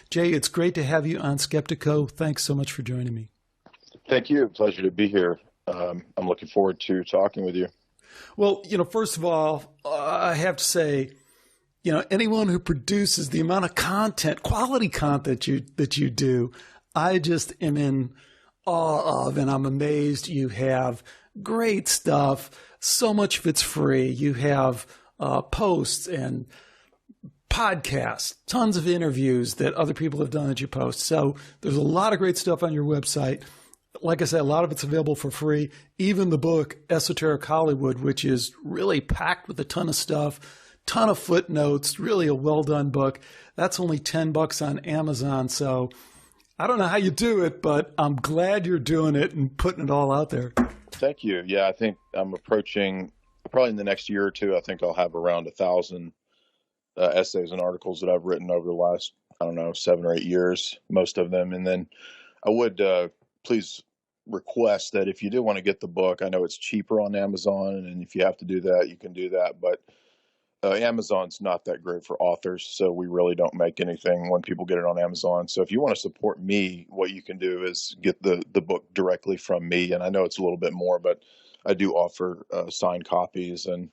Jay, it's great to have you on Skeptiko. Thanks so much for joining me. Thank you. Pleasure to be here. I'm looking forward to talking with you. Well, first of all, I have to say, anyone who produces the amount of content, quality content that you do, I just am in awe of, and I'm amazed. You have great stuff. So much of it's free. You have posts and podcasts, tons of interviews that other people have done that you post. So there's a lot of great stuff on your website. Like I said, a lot of it's available for free. Even the book, Esoteric Hollywood, which is really packed with a ton of stuff, ton of footnotes, really a well-done book. That's only $10 on Amazon. So I don't know how you do it, but I'm glad you're doing it and putting it all out there. Thank you. Yeah, I think I'm approaching, probably in the next year or two, I think I'll have around 1,000 essays and articles that I've written over the last, 7 or 8 years, most of them. And then I would please request that if you do want to get the book, I know it's cheaper on Amazon, and if you have to do that, you can do that. But Amazon's not that great for authors, so we really don't make anything when people get it on Amazon. So if you want to support me, what you can do is get the book directly from me. And I know it's a little bit more, but I do offer signed copies. And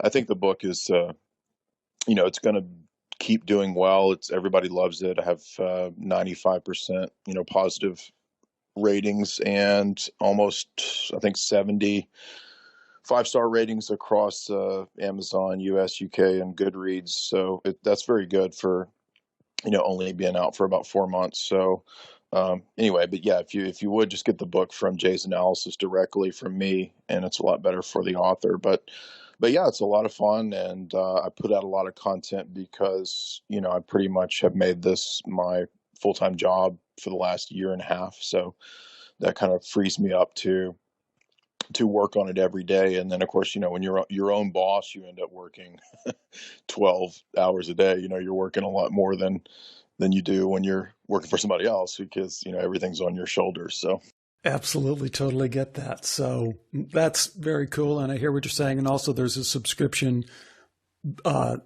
I think the book is, it's going to keep doing well. Everybody loves it. I have 95%, positive ratings and almost, I think, 70 5-star ratings across Amazon, US, UK, and Goodreads. So that's very good for, only being out for about 4 months. So anyway, but yeah, if you would just get the book from Jay's Analysis directly from me, and it's a lot better for the author. But yeah, it's a lot of fun, and I put out a lot of content because, I pretty much have made this my full-time job for the last year and a half. So that kind of frees me up to work on it every day. And then, of course, when you're your own boss, you end up working 12 hours a day. You're working a lot more than you do when you're working for somebody else, because, everything's on your shoulders. So absolutely, totally get that. So that's very cool. And I hear what you're saying. And also there's a subscription level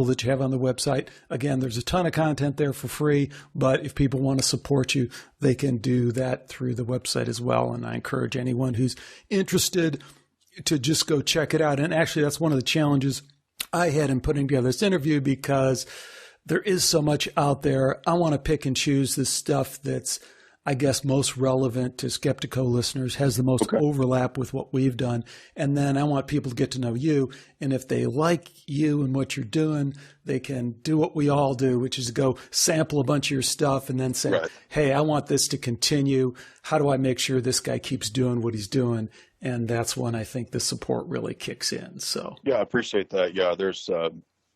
that you have on the website. Again, there's a ton of content there for free, but if people want to support you, they can do that through the website as well. And I encourage anyone who's interested to just go check it out. And actually, that's one of the challenges I had in putting together this interview, because there is so much out there. I want to pick and choose the stuff that's, I guess, most relevant to Skeptiko listeners, has the most overlap with what we've done. And then I want people to get to know you. And if they like you and what you're doing, they can do what we all do, which is go sample a bunch of your stuff and then say, hey, I want this to continue. How do I make sure this guy keeps doing what he's doing? And that's when I think the support really kicks in. So yeah, I appreciate that. Yeah, there's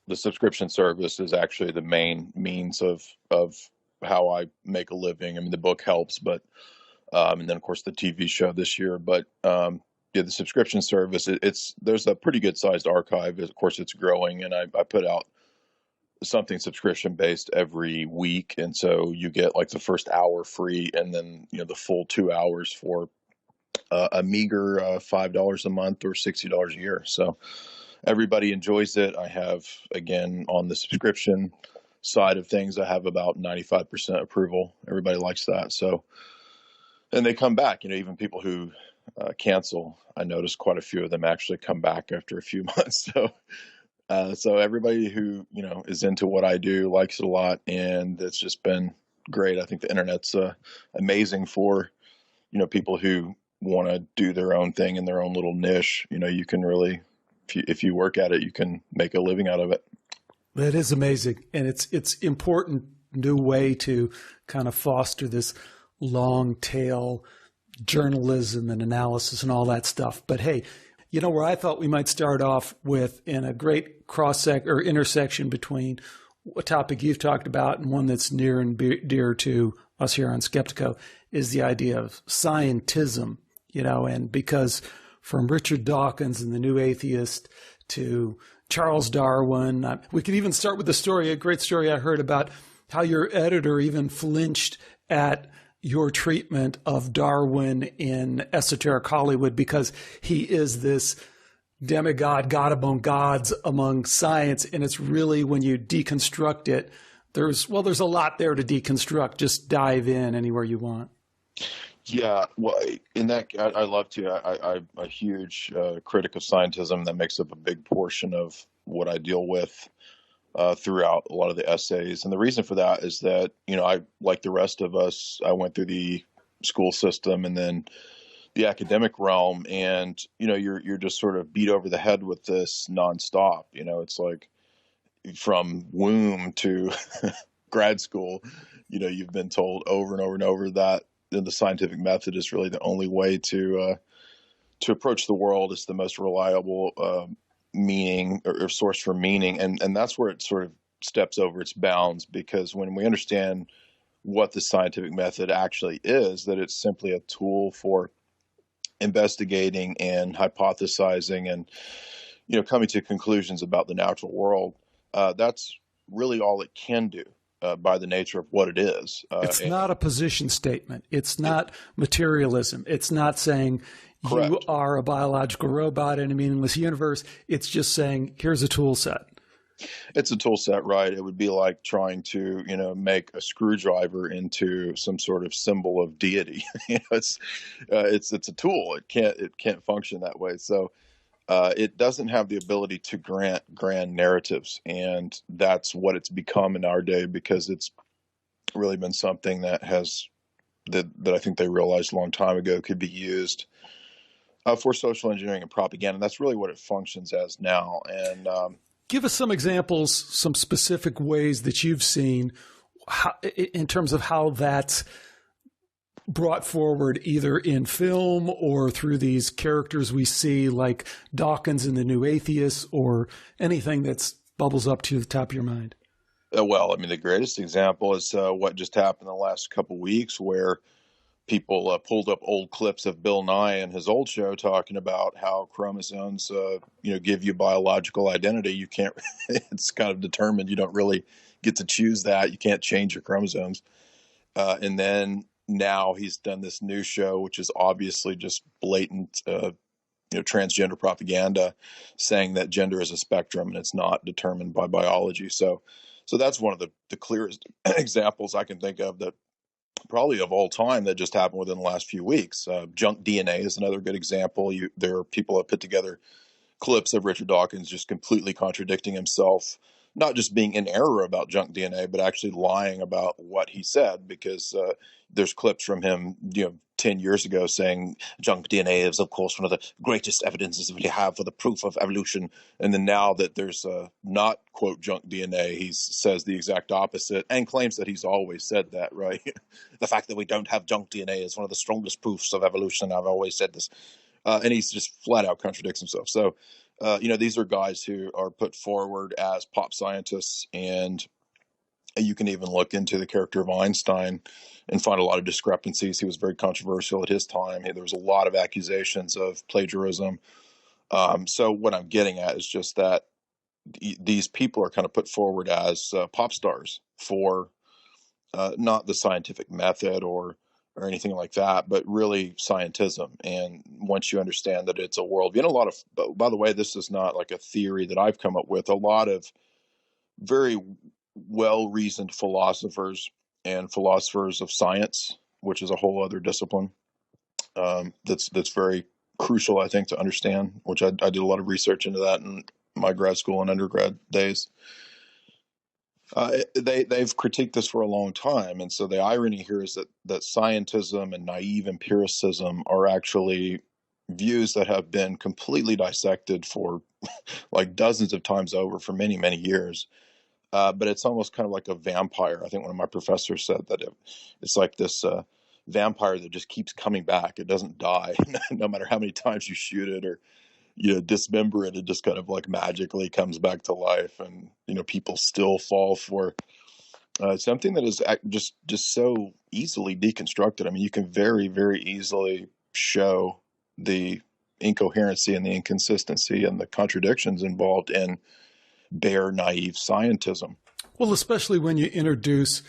the subscription service is actually the main means of how I make a living. I mean, the book helps, but and then of course the TV show this year. But yeah, the subscription service, there's a pretty good sized archive. Of course, it's growing, and I put out something subscription based every week, and so you get like the first hour free, and then the full 2 hours for a meager $5 a month or $60 a year. So everybody enjoys it. I have, again, on the subscription side of things, I have about 95% approval. Everybody likes that. So, and they come back, even people who cancel, I noticed quite a few of them actually come back after a few months. So everybody who, is into what I do likes it a lot, and it's just been great. I think the internet's amazing for, people who want to do their own thing in their own little niche. You can really, if you work at it, you can make a living out of it. That is amazing. And it's important new way to kind of foster this long tail journalism and analysis and all that stuff. But hey, where I thought we might start off with, in a great intersection between a topic you've talked about and one that's near and dear to us here on Skeptiko, is the idea of scientism, and because from Richard Dawkins and the New Atheist to Charles Darwin. We could even start with a great story I heard about how your editor even flinched at your treatment of Darwin in Esoteric Hollywood, because he is this demigod, god among gods, among science. And it's really, when you deconstruct it, there's a lot there to deconstruct. Just dive in anywhere you want. Yeah, well, in that, I love to. I'm a huge critic of scientism. That makes up a big portion of what I deal with throughout a lot of the essays. And the reason for that is that, I, like the rest of us, I went through the school system and then the academic realm, and, you're just sort of beat over the head with this nonstop. It's like from womb to grad school, you've been told over and over and over that the scientific method is really the only way to approach the world. It's the most reliable meaning or source for meaning, and that's where it sort of steps over its bounds, because when we understand what the scientific method actually is, that it's simply a tool for investigating and hypothesizing and coming to conclusions about the natural world. That's really all it can do. By the nature of what it is. It's not a position statement. It's not materialism. It's not saying correct. You are a biological robot in a meaningless universe. It's just saying, here's a tool set. It's a tool set, right? It would be like trying to, make a screwdriver into some sort of symbol of deity. It's a tool. It can't function that way. So it doesn't have the ability to grant grand narratives, and that's what it's become in our day, because it's really been something that I think they realized a long time ago could be used for social engineering and propaganda. And that's really what it functions as now. And give us some examples, some specific ways that you've seen in terms of how that's brought forward either in film or through these characters we see like Dawkins in the New Atheists, or anything that's bubbles up to the top of your mind. Well, the greatest example is what just happened in the last couple of weeks, where people pulled up old clips of Bill Nye and his old show talking about how chromosomes, give you biological identity. You can't, it's kind of determined. You don't really get to choose that. You can't change your chromosomes. And then now he's done this new show, which is obviously just blatant, transgender propaganda, saying that gender is a spectrum and it's not determined by biology. So that's one of the clearest examples I can think of, that probably of all time, that just happened within the last few weeks. Junk DNA is another good example. There are people that put together clips of Richard Dawkins just completely contradicting himself, not just being in error about junk DNA, but actually lying about what he said, because there's clips from him, 10 years ago saying junk DNA is, of course, one of the greatest evidences we have for the proof of evolution. And then now that there's not, quote, junk DNA, he says the exact opposite and claims that he's always said that, right? The fact that we don't have junk DNA is one of the strongest proofs of evolution. I've always said this. And he's just flat out contradicts himself. So, these are guys who are put forward as pop scientists, and you can even look into the character of Einstein and find a lot of discrepancies. He was very controversial at his time. There was a lot of accusations of plagiarism. So what I'm getting at is just that these people are kind of put forward as pop stars for not the scientific method or anything like that, but really scientism. And once you understand that it's a worldview, and a lot of, by the way, this is not like a theory that I've come up with, a lot of very well-reasoned philosophers and philosophers of science, which is a whole other discipline, that's very crucial, I think, to understand, which I did a lot of research into that in my grad school and undergrad days. They've critiqued this for a long time. And so the irony here is that scientism and naive empiricism are actually views that have been completely dissected for like dozens of times over for many, many years. But it's almost kind of like a vampire. I think one of my professors said that it's like this vampire that just keeps coming back. It doesn't die, no matter how many times you shoot it or dismember it. It just kind of like magically comes back to life, and people still fall for something that is just so easily deconstructed. You can very, very easily show the incoherency and the inconsistency and the contradictions involved in bare, naive scientism. Well, especially when you introduce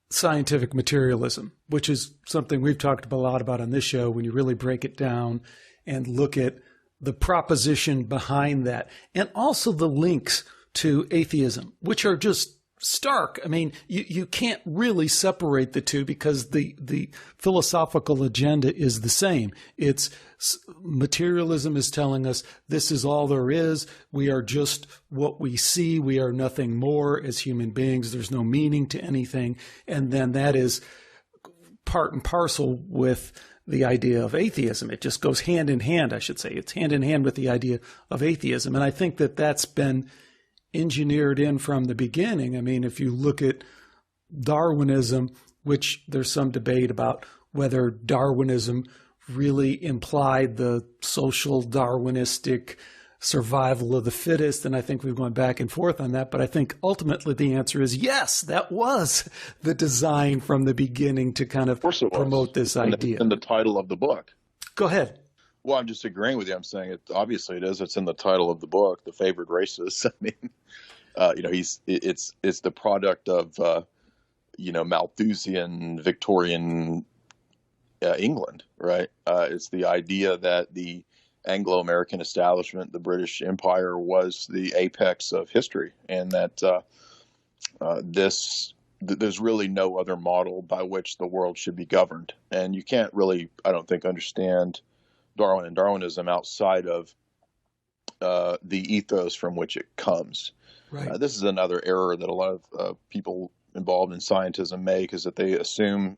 scientific materialism, which is something we've talked a lot about on this show, when you really break it down and look at the proposition behind that, and also the links to atheism, which are just stark. I mean, you can't really separate the two because the philosophical agenda is the same. It's materialism is telling us this is all there is. We are just what we see. We are nothing more as human beings. There's no meaning to anything. And then that is part and parcel with the idea of atheism. It just goes hand in hand, I should say. It's hand in hand with the idea of atheism. And I think that that's been engineered in from the beginning. I mean, if you look at Darwinism, which there's some debate about whether Darwinism really implied the social Darwinistic survival of the fittest, and I think we've gone back and forth on that, but I think ultimately the answer is yes, that was the design from the beginning to kind of promote this idea. In the title of the book. Go ahead. Well, I'm just agreeing with you. I'm saying it. Obviously, it is. It's in the title of the book, "The Favored Races." I mean, it's the product of Malthusian Victorian England, right? It's the idea that the Anglo-American establishment, the British Empire, was the apex of history, and that there's really no other model by which the world should be governed. And you can't really, I don't think, understand Darwin and Darwinism outside of the ethos from which it comes. Right. This is another error that a lot of people involved in scientism make, is that they assume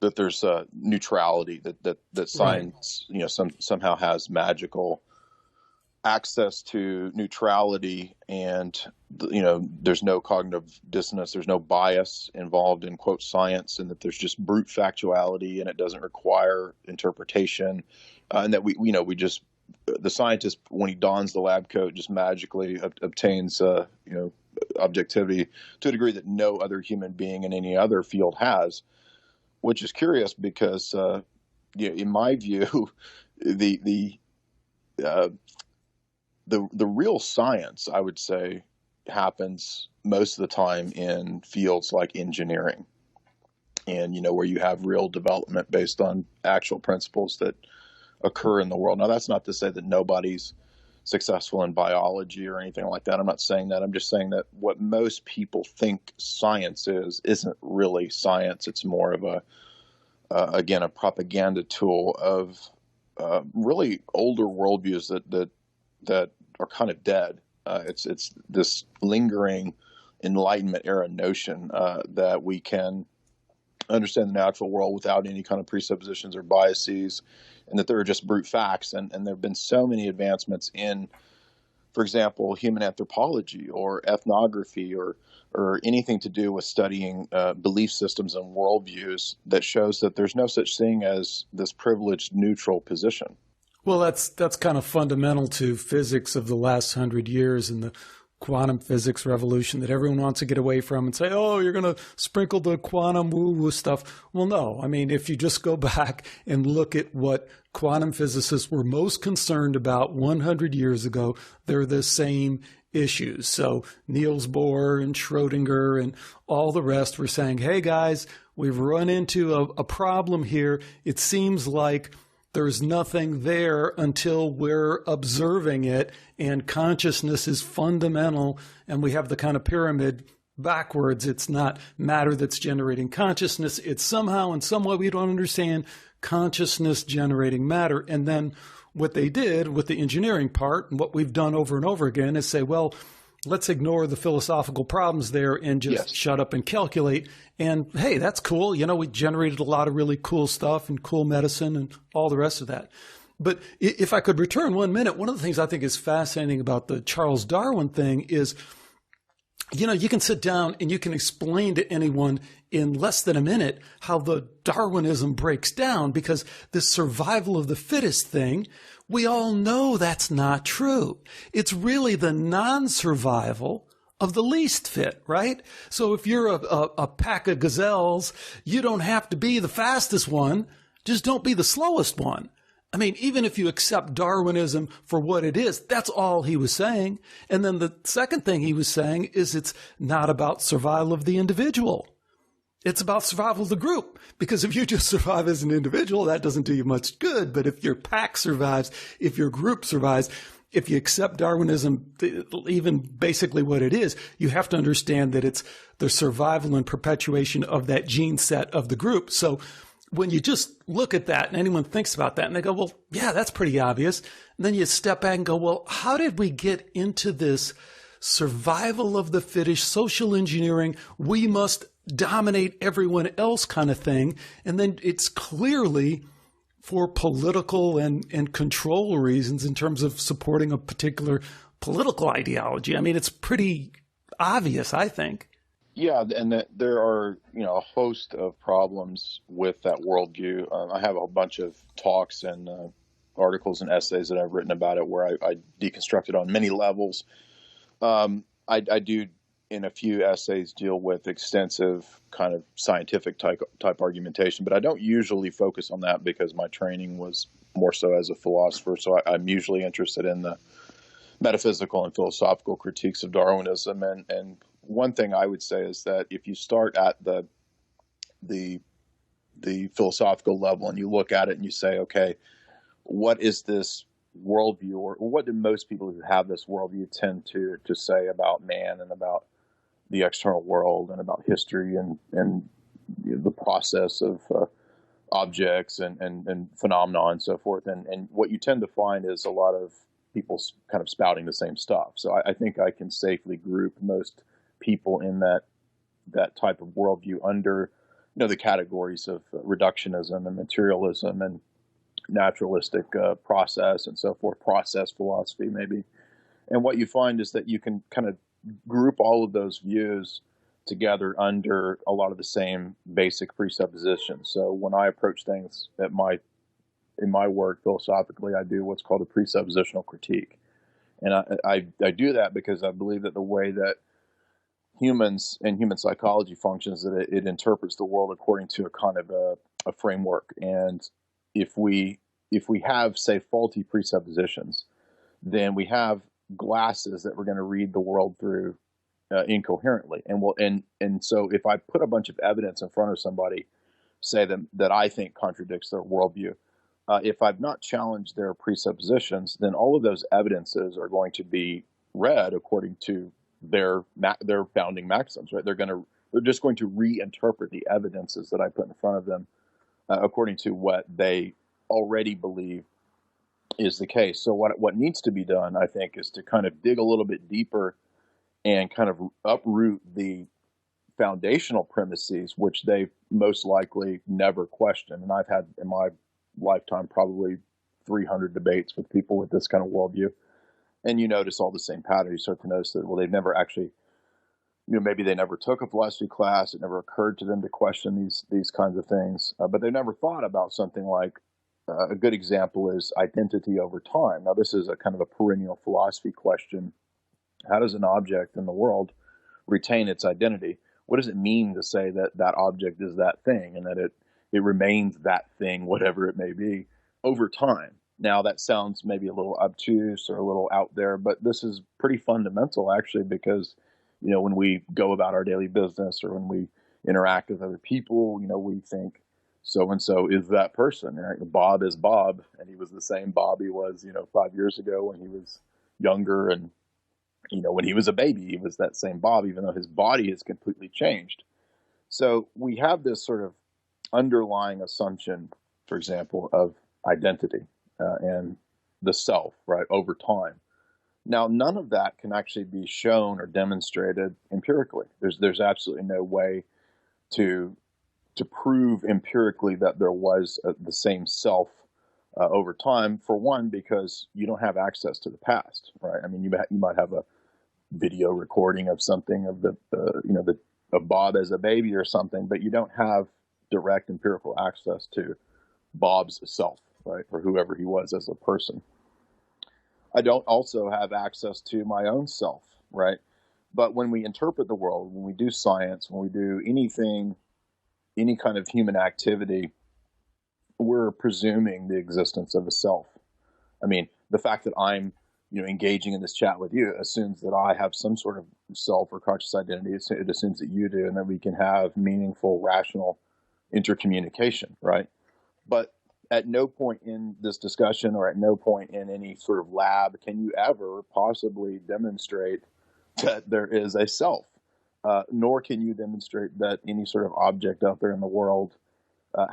that there's neutrality, that science, right, somehow has magical access to neutrality, and there's no cognitive dissonance, there's no bias involved in quote science, and that there's just brute factuality and it doesn't require interpretation, and that we just, the scientist, when he dons the lab coat, just magically obtains objectivity to a degree that no other human being in any other field has. Which is curious because, in my view, the real science, I would say, happens most of the time in fields like engineering, and where you have real development based on actual principles that occur in the world. Now, that's not to say that nobody's successful in biology or anything like that. I'm not saying that. I'm just saying that what most people think science isn't really science. It's more of a propaganda tool of really older worldviews that are kind of dead. It's this lingering Enlightenment era notion that we can understand the natural world without any kind of presuppositions or biases, and that there are just brute facts. And there have been so many advancements in, for example, human anthropology or ethnography or anything to do with studying belief systems and worldviews that shows that there's no such thing as this privileged neutral position. Well, that's kind of fundamental to physics of the last 100 years and the quantum physics revolution that everyone wants to get away from and say, oh, you're going to sprinkle the quantum woo-woo stuff. Well, no. I mean, if you just go back and look at what quantum physicists were most concerned about 100 years ago, they're the same issues. So Niels Bohr and Schrodinger and all the rest were saying, hey, guys, we've run into a problem here. It seems like there's nothing there until we're observing it, and consciousness is fundamental, and we have the kind of pyramid backwards. It's not matter that's generating consciousness. It's somehow, in some way we don't understand, consciousness generating matter. And then what they did with the engineering part, and what we've done over and over again, is say, well, let's ignore the philosophical problems there and just shut up and calculate. And hey, that's cool. We generated a lot of really cool stuff and cool medicine and all the rest of that. But if I could return 1 minute, one of the things I think is fascinating about the Charles Darwin thing is, you can sit down and you can explain to anyone in less than a minute how the Darwinism breaks down, because this survival of the fittest thing, we all know that's not true. It's really the non-survival of the least fit, right? So if you're a pack of gazelles, you don't have to be the fastest one. Just don't be the slowest one. I mean, even if you accept Darwinism for what it is, that's all he was saying. And then the second thing he was saying is it's not about survival of the individual. It's about survival of the group. Because if you just survive as an individual, that doesn't do you much good. But if your pack survives, if your group survives, if you accept Darwinism, even basically what it is, you have to understand that it's the survival and perpetuation of that gene set of the group. So when you just look at that and anyone thinks about that and they go, well, yeah, that's pretty obvious. And then you step back and go, well, how did we get into this survival of the fittest, social engineering, we must dominate everyone else kind of thing? And then it's clearly for political and control reasons in terms of supporting a particular political ideology. I mean, it's pretty obvious, I think. Yeah, and that there are, a host of problems with that worldview. I have a bunch of talks and articles and essays that I've written about it where I deconstruct it on many levels. I do, in a few essays, deal with extensive kind of scientific type argumentation, but I don't usually focus on that because my training was more so as a philosopher. So I'm usually interested in the metaphysical and philosophical critiques of Darwinism. And one thing I would say is that if you start at the philosophical level and you look at it and you say, okay, what is this worldview, or what do most people who have this worldview tend to say about man and about the external world and about history and the process of objects and phenomena and so forth. And what you tend to find is a lot of people kind of spouting the same stuff. So I think I can safely group most people in that type of worldview under, the categories of reductionism and materialism and naturalistic process and so forth, process philosophy maybe. And what you find is that you can kind of group all of those views together under a lot of the same basic presuppositions. So when I approach things in my work philosophically, I do what's called a presuppositional critique. And I do that because I believe that the way that humans and human psychology functions, that it interprets the world according to a kind of a framework. And if we have, say, faulty presuppositions, then we have glasses that we're going to read the world through incoherently. And so if I put a bunch of evidence in front of somebody, say that I think contradicts their worldview, if I've not challenged their presuppositions, then all of those evidences are going to be read according to their founding maxims, right? They're just going to reinterpret the evidences that I put in front of them according to what they already believe is the case. So what needs to be done, I think, is to kind of dig a little bit deeper and kind of uproot the foundational premises, which they most likely never question. And I've had in my lifetime probably 300 debates with people with this kind of worldview. And you notice all the same patterns. You start to notice that, well, they've never actually, maybe they never took a philosophy class. It never occurred to them to question these kinds of things. But they never thought about something like, a good example is identity over time. Now, this is a kind of a perennial philosophy question. How does an object in the world retain its identity? What does it mean to say that that object is that thing and that it remains that thing, whatever it may be, over time? Now, that sounds maybe a little obtuse or a little out there, but this is pretty fundamental, actually, because, when we go about our daily business or when we interact with other people, we think, so-and-so is that person. Right? Bob is Bob, and he was the same Bob he was, 5 years ago when he was younger, and, when he was a baby, he was that same Bob, even though his body has completely changed. So we have this sort of underlying assumption, for example, of identity and the self, right, over time. Now, none of that can actually be shown or demonstrated empirically. There's absolutely no way to prove empirically that there was the same self over time. For one, because you don't have access to the past, right? I mean, you might have a video recording of something of of Bob as a baby or something, but you don't have direct empirical access to Bob's self, right, or whoever he was as a person. I don't also have access to my own self, right? But when we interpret the world, when we do science, when we do anything, any kind of human activity, we're presuming the existence of a self. I mean, the fact that I'm, engaging in this chat with you assumes that I have some sort of self or conscious identity. It assumes that you do, and that we can have meaningful, rational intercommunication, right? But at no point in this discussion or at no point in any sort of lab can you ever possibly demonstrate that there is a self, nor can you demonstrate that any sort of object out there in the world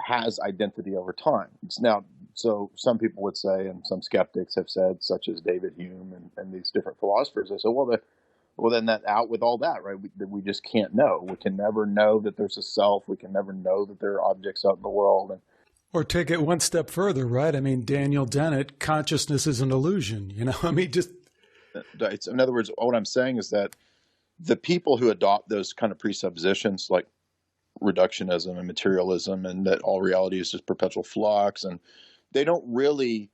has identity over time. It's now, so some people would say, and some skeptics have said, such as David Hume and these different philosophers, they say, well, then that out with all that, right? We just can't know. We can never know that there's a self. We can never know that there are objects out in the world. And or take it one step further, right? I mean, Daniel Dennett, consciousness is an illusion, you know? I mean, just... in other words, what I'm saying is that the people who adopt those kind of presuppositions, like reductionism and materialism, and that all reality is just perpetual flux, and they don't really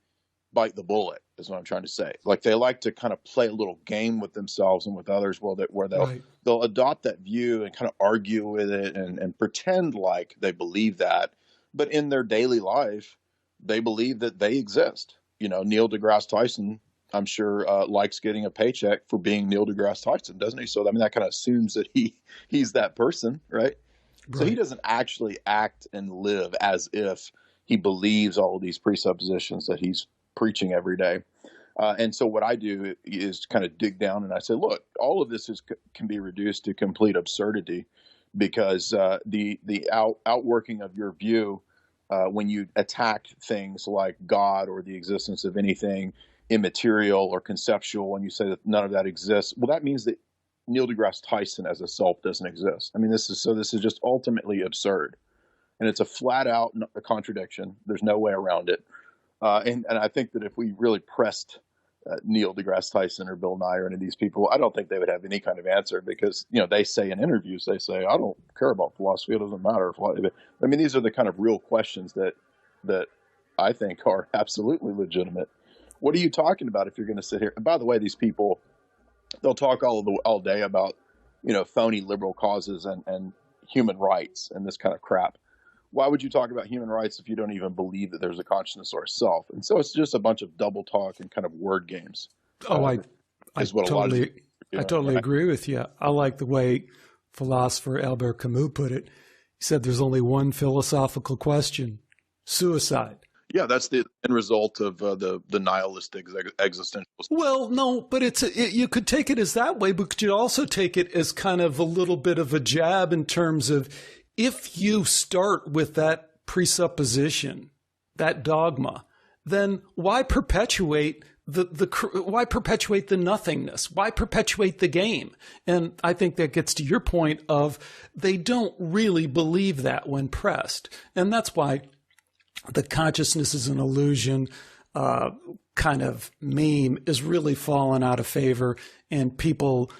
bite the bullet, is what I'm trying to say. Like, they like to kind of play a little game with themselves and with others, where they'll adopt that view and kind of argue with it and pretend like they believe that, but in their daily life, they believe that they exist. You know, Neil deGrasse Tyson, I'm sure, likes getting a paycheck for being Neil deGrasse Tyson, doesn't he? So I mean, that kind of assumes that he's that person, right? So he doesn't actually act and live as if he believes all of these presuppositions that he's preaching every day. And so what I do is kind of dig down and I say, look, all of this can be reduced to complete absurdity, because the outworking of your view, when you attack things like God or the existence of anything immaterial or conceptual, when you say that none of that exists, well, that means that Neil deGrasse Tyson as a self doesn't exist. I mean, this is just ultimately absurd, and it's a flat out contradiction. There's no way around it. And I think that if we really pressed Neil deGrasse Tyson or Bill Nye or any of these people, I don't think they would have any kind of answer, because, you know, they say in interviews, they say, I don't care about philosophy. It doesn't matter. I mean, these are the kind of real questions that I think are absolutely legitimate. What are you talking about if you're going to sit here? And by the way, these people, they'll talk all day about, you know, phony liberal causes and human rights and this kind of crap. Why would you talk about human rights if you don't even believe that there's a consciousness or a self? And so it's just a bunch of double talk and kind of word games. I totally agree with you. I like the way philosopher Albert Camus put it. He said there's only one philosophical question: suicide. Yeah, that's the end result of the nihilistic existentialist. Well, no, but you could take it as that way, but could you also take it as kind of a little bit of a jab in terms of, if you start with that presupposition, that dogma, then why perpetuate why perpetuate the nothingness? Why perpetuate the game? And I think that gets to your point of they don't really believe that when pressed, and that's why the consciousness is an illusion kind of meme is really fallen out of favor, and people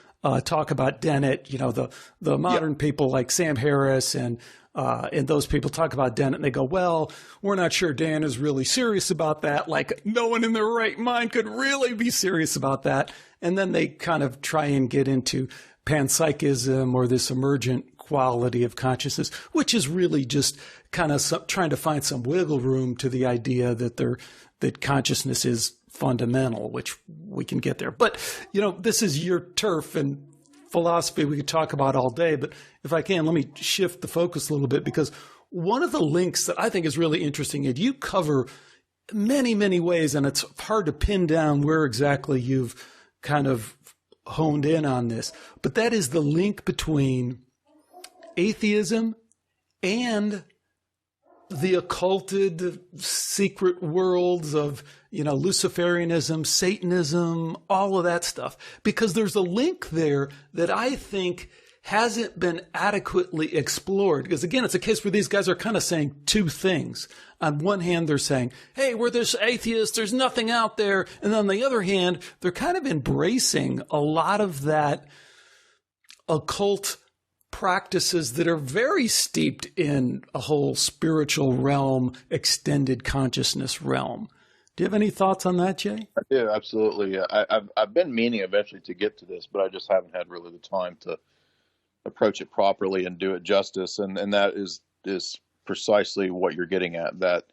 talk about Dennett. You know, the modern people like Sam Harris and those people talk about Dennett, and they go, well, we're not sure Dan is really serious about that. Like, no one in their right mind could really be serious about that. And then they kind of try and get into panpsychism or this emergent quality of consciousness, which is really just kind of trying to find some wiggle room to the idea that consciousness is fundamental, which we can get there. But, you know, this is your turf, and philosophy we could talk about all day. But if I can, let me shift the focus a little bit, because one of the links that I think is really interesting, and you cover many, many ways, and it's hard to pin down where exactly you've kind of honed in on this, but that is the link between atheism and the occulted secret worlds of, you know, Luciferianism, Satanism, all of that stuff, because there's a link there that I think hasn't been adequately explored. Because again, it's a case where these guys are kind of saying two things. On one hand, they're saying, hey, we're this atheist, there's nothing out there. And on the other hand, they're kind of embracing a lot of that occult practices that are very steeped in a whole spiritual realm, extended consciousness realm. Do you have any thoughts on that, Jay? I do, absolutely. I've been meaning eventually to get to this, but I just haven't had really the time to approach it properly and do it justice. And that is precisely what you're getting at, that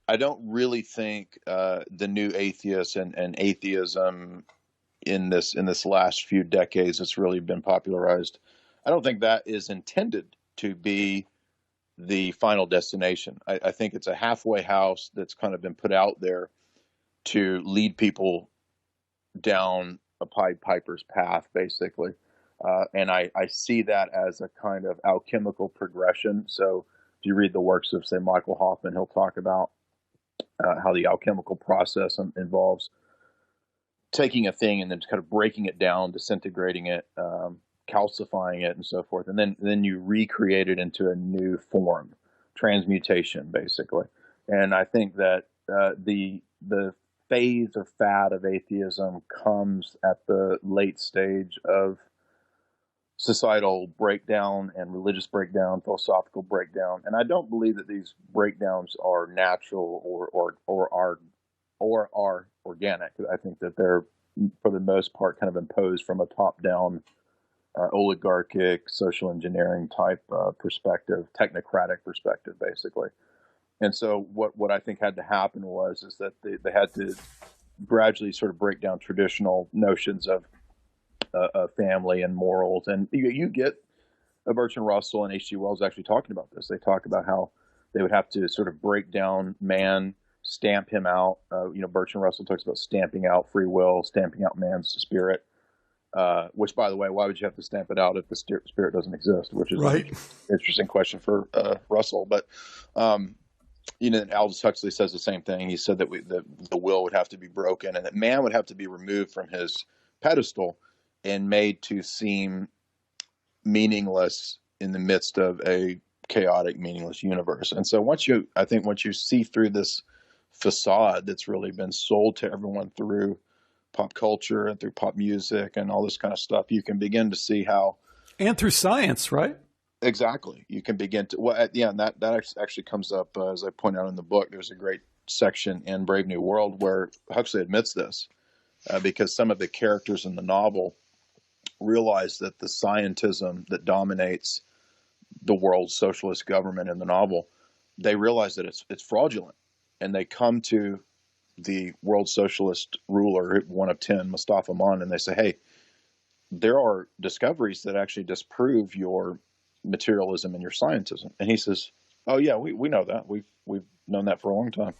I don't really think the new atheists and atheism in this last few decades that's really been popularized, I don't think that is intended to be the final destination. I think it's a halfway house that's kind of been put out there to lead people down a Pied Piper's path, basically. And I see that as a kind of alchemical progression. So if you read the works of, say, Michael Hoffman, he'll talk about how the alchemical process involves taking a thing and then kind of breaking it down, disintegrating it, calcifying it, and so forth. And then you recreate it into a new form, transmutation, basically. And I think that the phase or fad of atheism comes at the late stage of societal breakdown and religious breakdown, philosophical breakdown. And I don't believe that these breakdowns are natural or are organic. I think that they're, for the most part, kind of imposed from a top-down oligarchic, social engineering type perspective, technocratic perspective, basically. And so what I think had to happen is that they had to gradually sort of break down traditional notions of family and morals. And you get Bertrand Russell and H.G. Wells actually talking about this. They talk about how they would have to sort of break down man, stamp him out. Bertrand Russell talks about stamping out free will, stamping out man's spirit, which, by the way, why would you have to stamp it out if the spirit doesn't exist? Which is right. An interesting question for Russell. But, Aldous Huxley says the same thing. He said that the will would have to be broken and that man would have to be removed from his pedestal and made to seem meaningless in the midst of a chaotic, meaningless universe. And so once you see through this facade that's really been sold to everyone through pop culture and through pop music and all this kind of stuff, you can begin to see how, and through science, right? Exactly. You can begin to, and that actually comes up, as I point out in the book. There's a great section in Brave New World where Huxley admits this, because some of the characters in the novel realize that the scientism that dominates the world's socialist government in the novel, they realize that it's fraudulent. And they come to the world socialist ruler, one of 10, Mustafa Aman, and they say, hey, there are discoveries that actually disprove your materialism and your scientism. And he says, oh yeah, we know that. We've known that for a long time.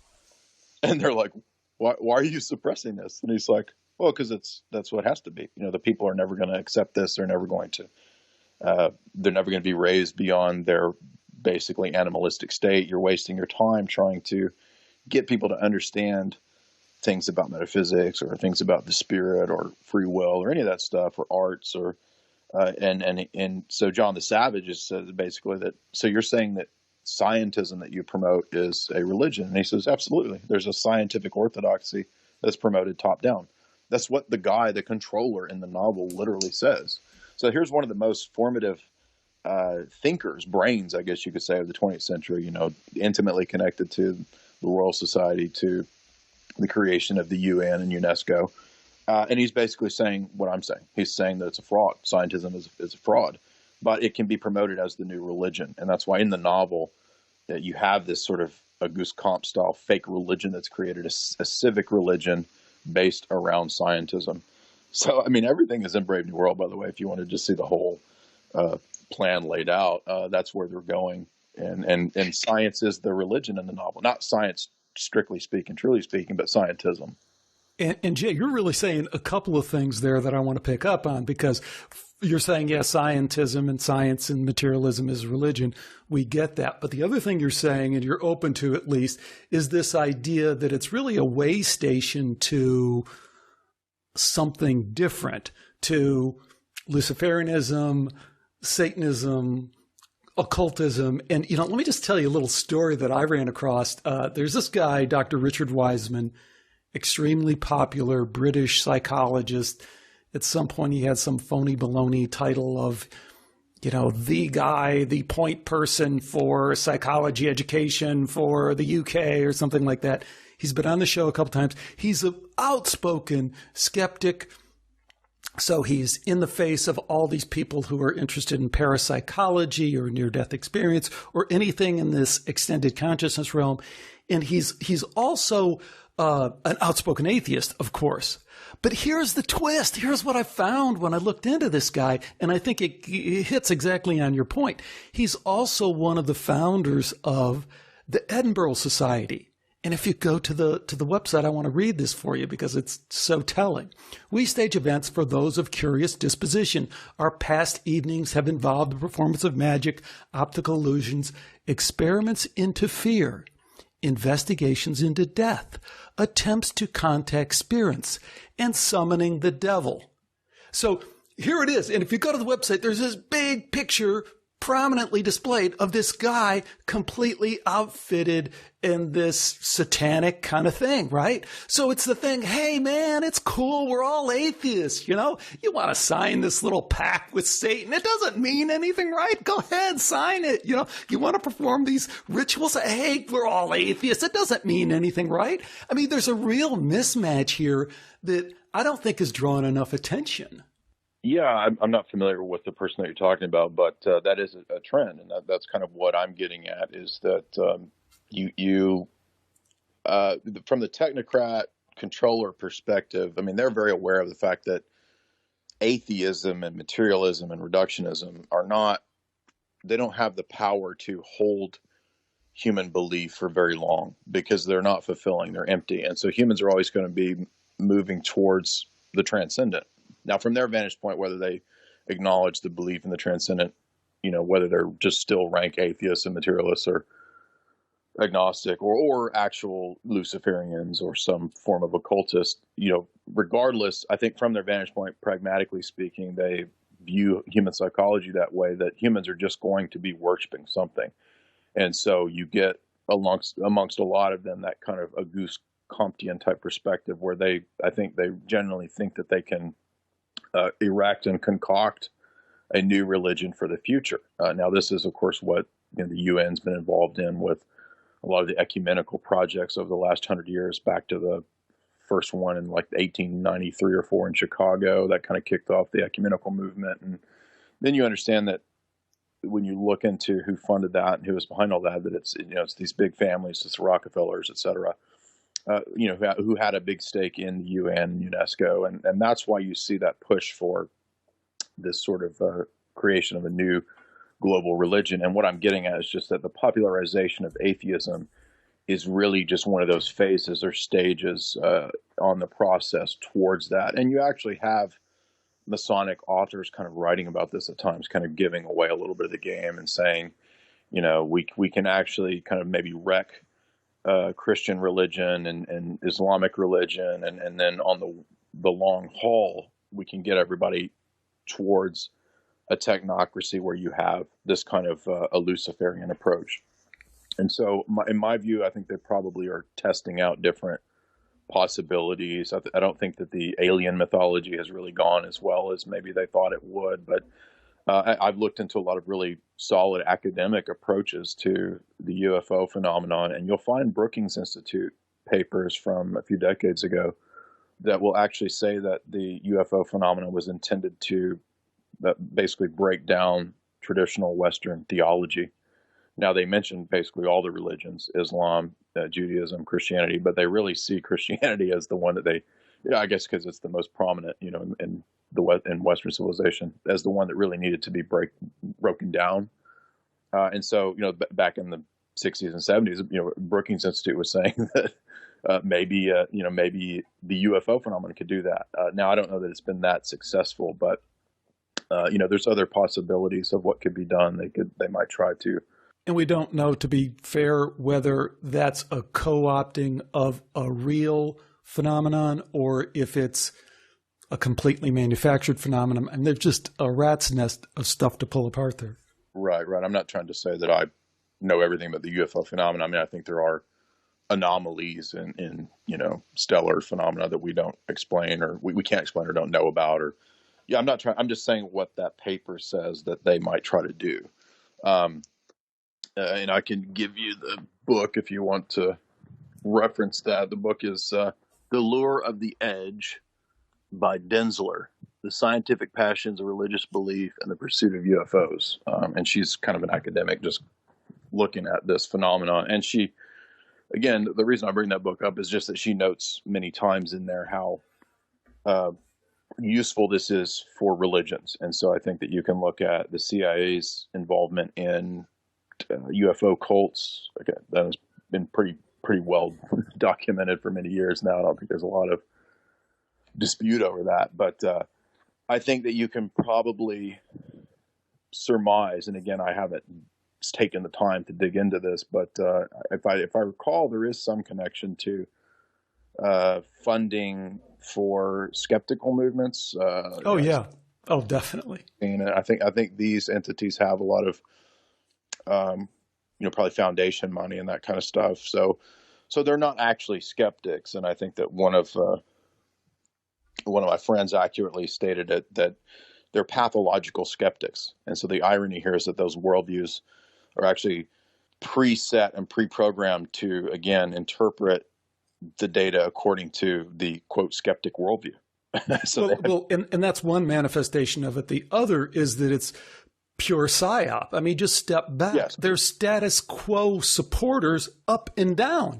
And they're like, why are you suppressing this? And he's like, well, because that's what it has to be. The people are never going to accept this. They're never going to be raised beyond their basically animalistic state. You're wasting your time trying to get people to understand things about metaphysics or things about the spirit or free will or any of that stuff, or arts, or and so John the Savage is basically that. So you're saying that scientism that you promote is a religion? And he says, absolutely. There's a scientific orthodoxy that's promoted top down. That's what the controller in the novel literally says. So here's one of the most formative thinkers, brains, I guess you could say, of the 20th century, intimately connected to the Royal Society, to the creation of the UN and UNESCO. And he's basically saying what I'm saying. He's saying that it's a fraud. Scientism is a fraud, but it can be promoted as the new religion. And that's why in the novel that you have this sort of Auguste Comte style fake religion that's created, a civic religion based around scientism. So, I mean, everything is in Brave New World, by the way. If you want to just see the whole plan laid out, that's where they're going. And science is the religion in the novel. Not science, strictly speaking, truly speaking, but scientism. And Jay, you're really saying a couple of things there that I want to pick up on, because you're saying, yes, scientism and science and materialism is religion. We get that. But the other thing you're saying, and you're open to at least, is this idea that it's really a way station to something different, to Luciferianism, Satanism, occultism. And, let me just tell you a little story that I ran across. There's this guy, Dr. Richard Wiseman, extremely popular British psychologist. At some point, he had some phony baloney title of, the guy, the point person for psychology education for the UK or something like that. He's been on the show a couple times. He's an outspoken skeptic. So he's in the face of all these people who are interested in parapsychology or near-death experience or anything in this extended consciousness realm. And he's also an outspoken atheist, of course. But here's the twist. Here's what I found when I looked into this guy, and I think it hits exactly on your point. He's also one of the founders of the Edinburgh Society. And if you go to the website, I want to read this for you because it's so telling. We stage events for those of curious disposition. Our past evenings have involved the performance of magic, optical illusions, experiments into fear, investigations into death, attempts to contact spirits, and summoning the devil. So here it is. And if you go to the website, there's this big picture prominently displayed of this guy completely outfitted in this satanic kind of thing, right? So it's the thing, hey man, it's cool. We're all atheists, you know? You want to sign this little pact with Satan. It doesn't mean anything, right? Go ahead, sign it. You know, you want to perform these rituals. Hey, we're all atheists. It doesn't mean anything, right? I mean, there's a real mismatch here that I don't think is drawing enough attention. Yeah, I'm not familiar with the person that you're talking about, but that is a trend, and that's kind of what I'm getting at is that from the technocrat controller perspective, I mean, they're very aware of the fact that atheism and materialism and reductionism they don't have the power to hold human belief for very long because they're not fulfilling, they're empty. And so humans are always going to be moving towards the transcendent. Now, from their vantage point, whether they acknowledge the belief in the transcendent, you know, whether they're just still rank atheists and materialists or agnostic or actual Luciferians or some form of occultist, you know, regardless, I think from their vantage point, pragmatically speaking, they view human psychology that way, that humans are just going to be worshiping something. And so you get amongst a lot of them that kind of Auguste Comtean type perspective where I think they generally think that they can erect and concoct a new religion for the future. Now, this is, of course, what the UN's been involved in with a lot of the ecumenical projects over the last 100 years, back to the first one in like 1893 or 4 in Chicago. That kind of kicked off the ecumenical movement. And then you understand that when you look into who funded that and who was behind all that, that it's these big families, it's the Rockefellers, et cetera, who had a big stake in the UN and UNESCO. And that's why you see that push for this sort of creation of a new global religion. And what I'm getting at is just that the popularization of atheism is really just one of those phases or stages on the process towards that. And you actually have Masonic authors kind of writing about this at times, kind of giving away a little bit of the game and saying, we can actually kind of maybe wreck Christian religion and Islamic religion, and then on the long haul, we can get everybody towards a technocracy where you have this kind of a Luciferian approach. And so, in my view, I think they probably are testing out different possibilities. I don't think that the alien mythology has really gone as well as maybe they thought it would, but I've looked into a lot of really solid academic approaches to the UFO phenomenon, and you'll find Brookings Institute papers from a few decades ago that will actually say that the UFO phenomenon was intended to basically break down traditional Western theology. Now, they mention basically all the religions, Islam, Judaism, Christianity, but they really see Christianity as the one that they, I guess because it's the most prominent, in Western civilization, as the one that really needed to be broken down. And so, back in the 60s and 70s, Brookings Institute was saying that maybe the UFO phenomenon could do that. Now, I don't know that it's been that successful, but there's other possibilities of what could be done. They might try to. And we don't know, to be fair, whether that's a co-opting of a real phenomenon or if it's a completely manufactured phenomenon. And there's just a rat's nest of stuff to pull apart there. Right. I'm not trying to say that I know everything about the UFO phenomenon. I mean, I think there are anomalies in stellar phenomena that we don't explain, or we can't explain or don't know about. Or I'm just saying what that paper says that they might try to do. And I can give you the book if you want to reference that. The book is The Lure of the Edge by Denzler, The Scientific Passions of Religious Belief and the Pursuit of UFOs. And she's kind of an academic just looking at this phenomenon. And she again, the reason I bring that book up is just that she notes many times in there how useful this is for religions. And so I think that you can look at the CIA's involvement in UFO cults. Okay, that has been pretty well documented for many years now. I don't think there's a lot of dispute over that, but I think that you can probably surmise, and again, I haven't taken the time to dig into this, but if I recall, there is some connection to funding for skeptical movements. Oh yeah, oh definitely. And I think these entities have a lot of probably foundation money and that kind of stuff. So they're not actually skeptics, and I think that one of my friends accurately stated it, that they're pathological skeptics. And so the irony here is that those worldviews are actually preset and pre-programmed to, again, interpret the data according to the, quote, skeptic worldview. And that's one manifestation of it. The other is that it's pure psyop. I mean, just step back. Yes. They're status quo supporters up and down,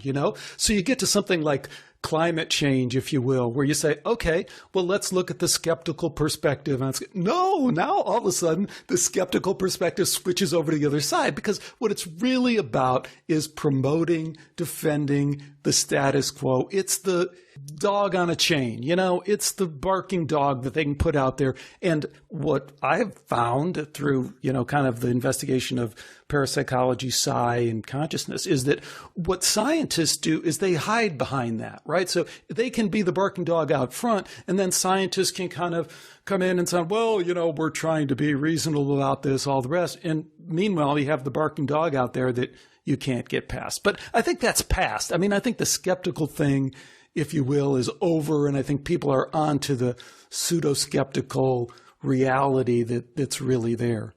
So you get to something like climate change, if you will, where you say, okay, well, let's look at the skeptical perspective. And no, now all of a sudden the skeptical perspective switches over to the other side, because what it's really about is promoting, defending the status quo. It's the dog on a chain, it's the barking dog that they can put out there. And what I've found through, kind of the investigation of parapsychology, psi, and consciousness is that what scientists do is they hide behind that, right? So they can be the barking dog out front, and then scientists can kind of come in and say, well, we're trying to be reasonable about this, all the rest. And meanwhile, you have the barking dog out there that you can't get past. But I think that's past. I mean, I think the skeptical thing, if you will, is over. And I think people are on to the pseudo-skeptical reality that's really there.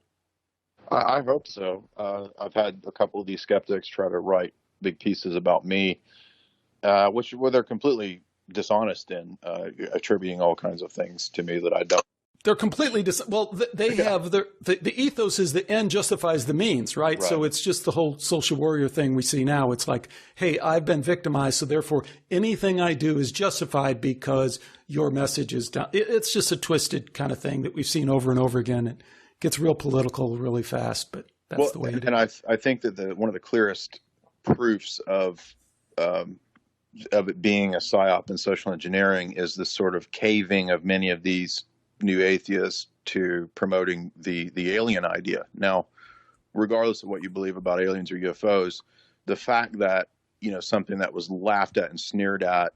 I hope so. I've had a couple of these skeptics try to write big pieces about me, where they're completely dishonest in attributing all kinds of things to me that I don't. They're completely they have the ethos is the end justifies the means, right? So it's just the whole social warrior thing we see now. It's like, hey, I've been victimized, so therefore anything I do is justified because your message is done. It's just a twisted kind of thing that we've seen over and over again. It gets real political really fast, but that's the way it is. And I think that one of the clearest proofs of it being a psyop and social engineering is the sort of caving of many of these new atheists to promoting the alien idea. Now, regardless of what you believe about aliens or UFOs, the fact that, something that was laughed at and sneered at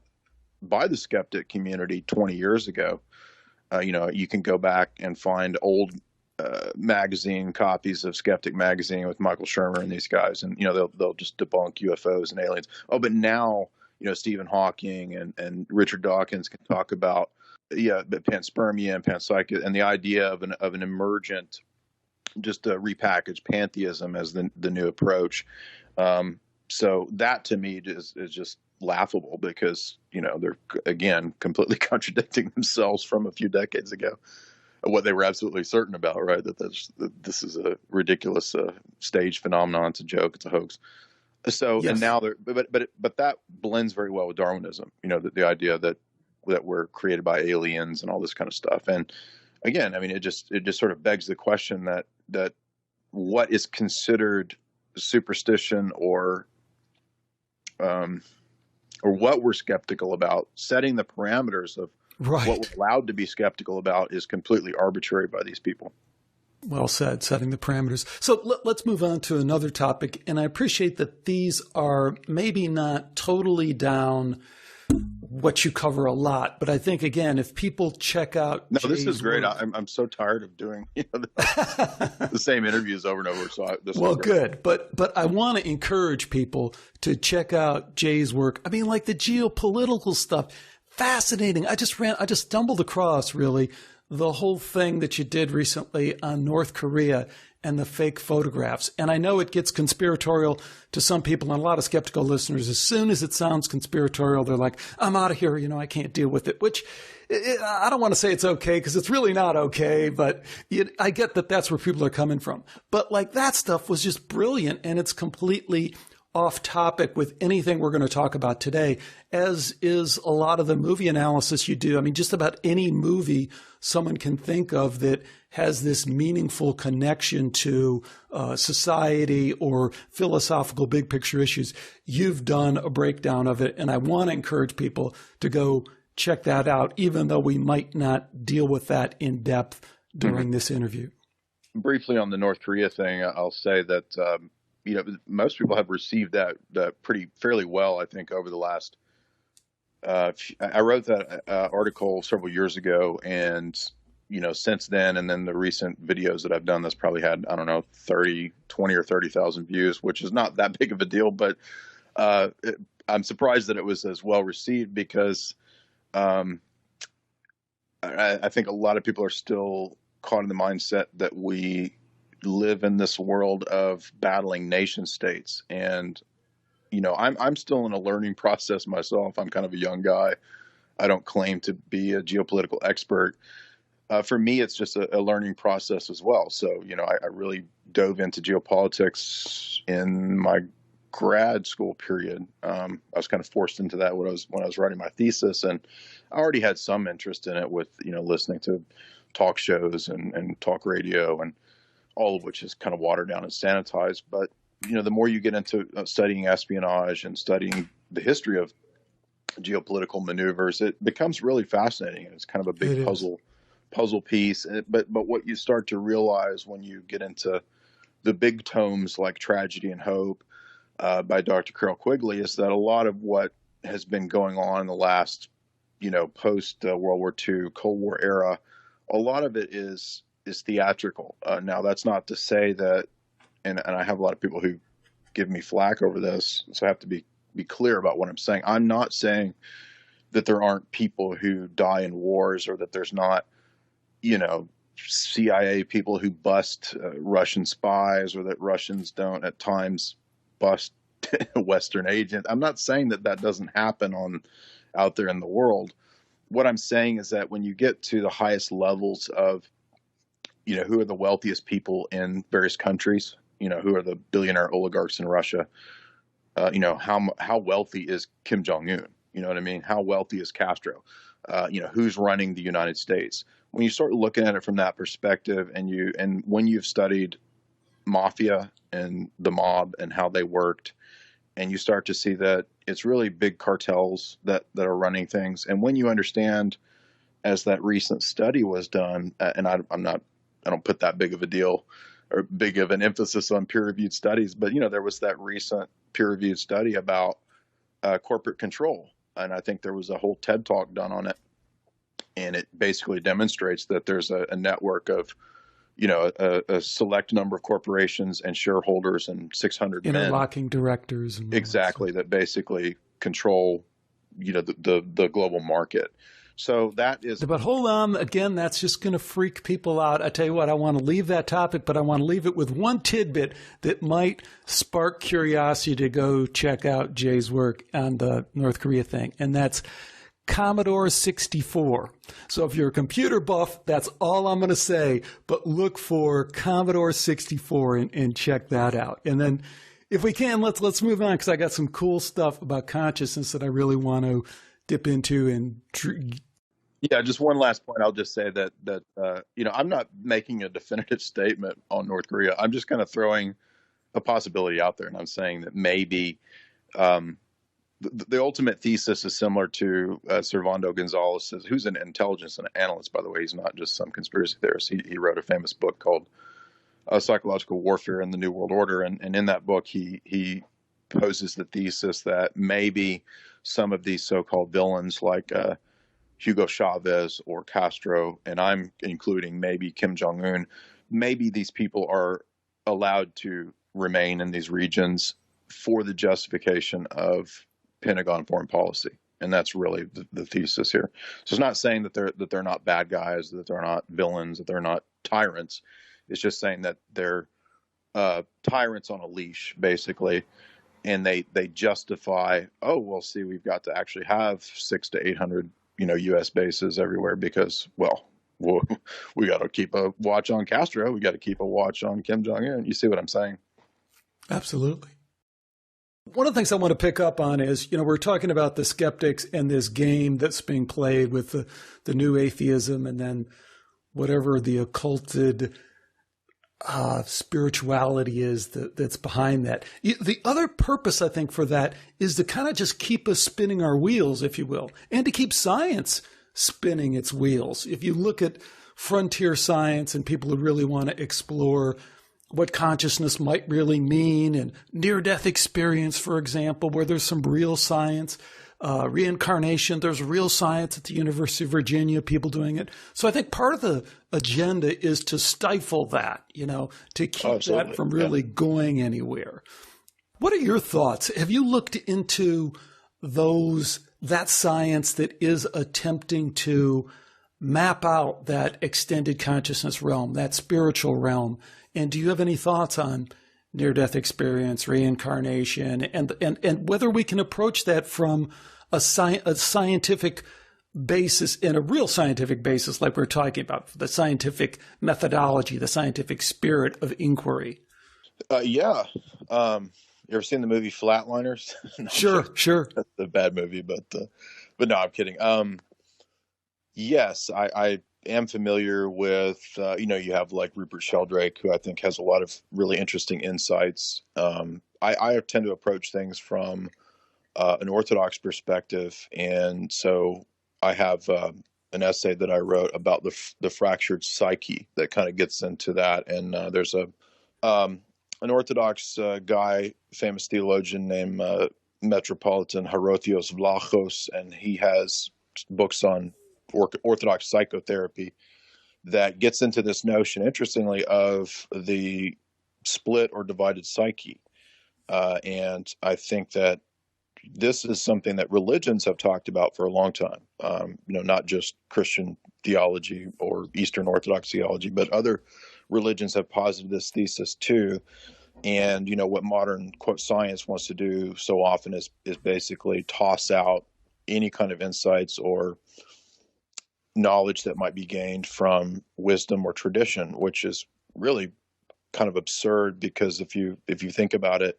by the skeptic community 20 years ago, you can go back and find old magazine copies of Skeptic magazine with Michael Shermer and these guys, and they'll just debunk UFOs and aliens. Oh, but now Stephen Hawking and Richard Dawkins can talk about panspermia and panpsychism and the idea of an emergent, just a repackaged pantheism as the new approach. So that to me is just laughable, because they're again completely contradicting themselves from a few decades ago. What they were absolutely certain about, right? That this is a ridiculous stage phenomenon. It's a joke. It's a hoax. So, yes. And now but that blends very well with Darwinism. The idea that we're created by aliens and all this kind of stuff. And again, I mean, it just sort of begs the question that what is considered superstition or what we're skeptical about, setting the parameters of right. What we're allowed to be skeptical about is completely arbitrary by these people. Well said, setting the parameters. So let's move on to another topic. And I appreciate that these are maybe not totally down what you cover a lot, but I think, again, if people check out this is great. I'm so tired of doing the same interviews over and over. So good. But I want to encourage people to check out Jay's work. I mean, like the geopolitical stuff, fascinating. I just stumbled across really the whole thing that you did recently on North Korea and the fake photographs. And I know it gets conspiratorial to some people, and a lot of skeptical listeners, as soon as it sounds conspiratorial, they're like, I'm out of here. I can't deal with it, which I don't want to say it's okay, because it's really not okay, but I get that that's where people are coming from. But like that stuff was just brilliant, and it's completely off topic with anything we're going to talk about today, as is a lot of the movie analysis you do. I mean, just about any movie someone can think of that has this meaningful connection to society or philosophical big picture issues. You've done a breakdown of it, and I want to encourage people to go check that out, even though we might not deal with that in depth during this interview. Briefly on the North Korea thing, I'll say that most people have received that fairly well, I think, over the last. I wrote that article several years ago, and since then, and then the recent videos that I've done, that's probably had, I don't know, 20 or 30,000 views, which is not that big of a deal, but I'm surprised that it was as well received because I think a lot of people are still caught in the mindset that we live in this world of battling nation states. And, I'm still in a learning process myself. I'm kind of a young guy. I don't claim to be a geopolitical expert. For me, it's just a learning process as well. So, I really dove into geopolitics in my grad school period. I was kind of forced into that when I was writing my thesis, and I already had some interest in it with, listening to talk shows and talk radio, and all of which is kind of watered down and sanitized. But, the more you get into studying espionage and studying the history of geopolitical maneuvers, it becomes really fascinating. It's kind of a big puzzle piece. But what you start to realize when you get into the big tomes like Tragedy and Hope by Dr. Carroll Quigley is that a lot of what has been going on in the last, post World War II, Cold War era, a lot of it is theatrical. Now, that's not to say that, and I have a lot of people who give me flack over this, so I have to be clear about what I'm saying. I'm not saying that there aren't people who die in wars, or that there's not, CIA people who bust Russian spies, or that Russians don't at times bust Western agents. I'm not saying that doesn't happen out there in the world. What I'm saying is that when you get to the highest levels of, who are the wealthiest people in various countries, who are the billionaire oligarchs in Russia, how wealthy is Kim Jong-un? You know what I mean? How wealthy is Castro? Who's running the United States? When you start looking at it from that perspective, and when you've studied mafia and the mob and how they worked, and you start to see that it's really big cartels that are running things. And when you understand, as that recent study was done, and I don't put that big of a deal or big of an emphasis on peer-reviewed studies, but there was that recent peer-reviewed study about corporate control, and I think there was a whole TED Talk done on it, and it basically demonstrates that there's a network of a select number of corporations and shareholders and 600 interlocking directors, and exactly, that basically control the global market. So that is. But hold on, again, that's just going to freak people out. I tell you what, I want to leave that topic, but I want to leave it with one tidbit that might spark curiosity to go check out Jay's work on the North Korea thing, and that's Commodore 64. So if you're a computer buff, that's all I'm going to say, but look for Commodore 64 and check that out. And then if we can, let's move on, because I got some cool stuff about consciousness that I really want to dip into. And yeah, just one last point. I'll just say that I'm not making a definitive statement on North Korea. I'm just kind of throwing a possibility out there, and I'm saying that maybe the ultimate thesis is similar to Servando Gonzalez, who's an intelligence analyst, by the way. He's not just some conspiracy theorist. He wrote a famous book called Psychological Warfare in the New World Order, and in that book he poses the thesis that maybe some of these so-called villains like Hugo Chavez or Castro, and I'm including maybe Kim Jong-un, maybe these people are allowed to remain in these regions for the justification of Pentagon foreign policy. And that's really the thesis here. So it's not saying that they're not bad guys, that they're not villains, that they're not tyrants. It's just saying that they're tyrants on a leash, basically. And they justify, oh, well, see, we've got to actually have 600 to 800, U.S. bases everywhere because, well, we got to keep a watch on Castro. We got to keep a watch on Kim Jong-un. You see what I'm saying? Absolutely. One of the things I want to pick up on is, we're talking about the skeptics and this game that's being played with the new atheism and then whatever the occulted spirituality is that's behind that. The other purpose, I think, for that is to kind of just keep us spinning our wheels, if you will, and to keep science spinning its wheels. If you look at frontier science and people who really want to explore what consciousness might really mean, and near-death experience, for example, where there's some real science, reincarnation, there's real science at the University of Virginia, people doing it. So I think part of the agenda is to stifle that, to keep that from really going anywhere. What are your thoughts? Have you looked into that science that is attempting to map out that extended consciousness realm, that spiritual realm? And do you have any thoughts on near-death experience, reincarnation, and whether we can approach that from a scientific basis, in a real scientific basis, like we're talking about, the scientific methodology, the scientific spirit of inquiry? Yeah. You ever seen the movie Flatliners? No, Sure. That's a bad movie, but no, I'm kidding. Yes, I am familiar with, you have like Rupert Sheldrake, who I think has a lot of really interesting insights. I tend to approach things from an Orthodox perspective. And so I have an essay that I wrote about the fractured psyche that kind of gets into that. And there's an Orthodox guy, famous theologian named Metropolitan Hierotheos Vlachos, and he has books on Orthodox psychotherapy that gets into this notion, interestingly, of the split or divided psyche. And I think that this is something that religions have talked about for a long time, not just Christian theology or Eastern Orthodox theology, but other religions have posited this thesis too. And, what modern, quote, science wants to do so often is basically toss out any kind of insights or knowledge that might be gained from wisdom or tradition, which is really kind of absurd, because if you think about it,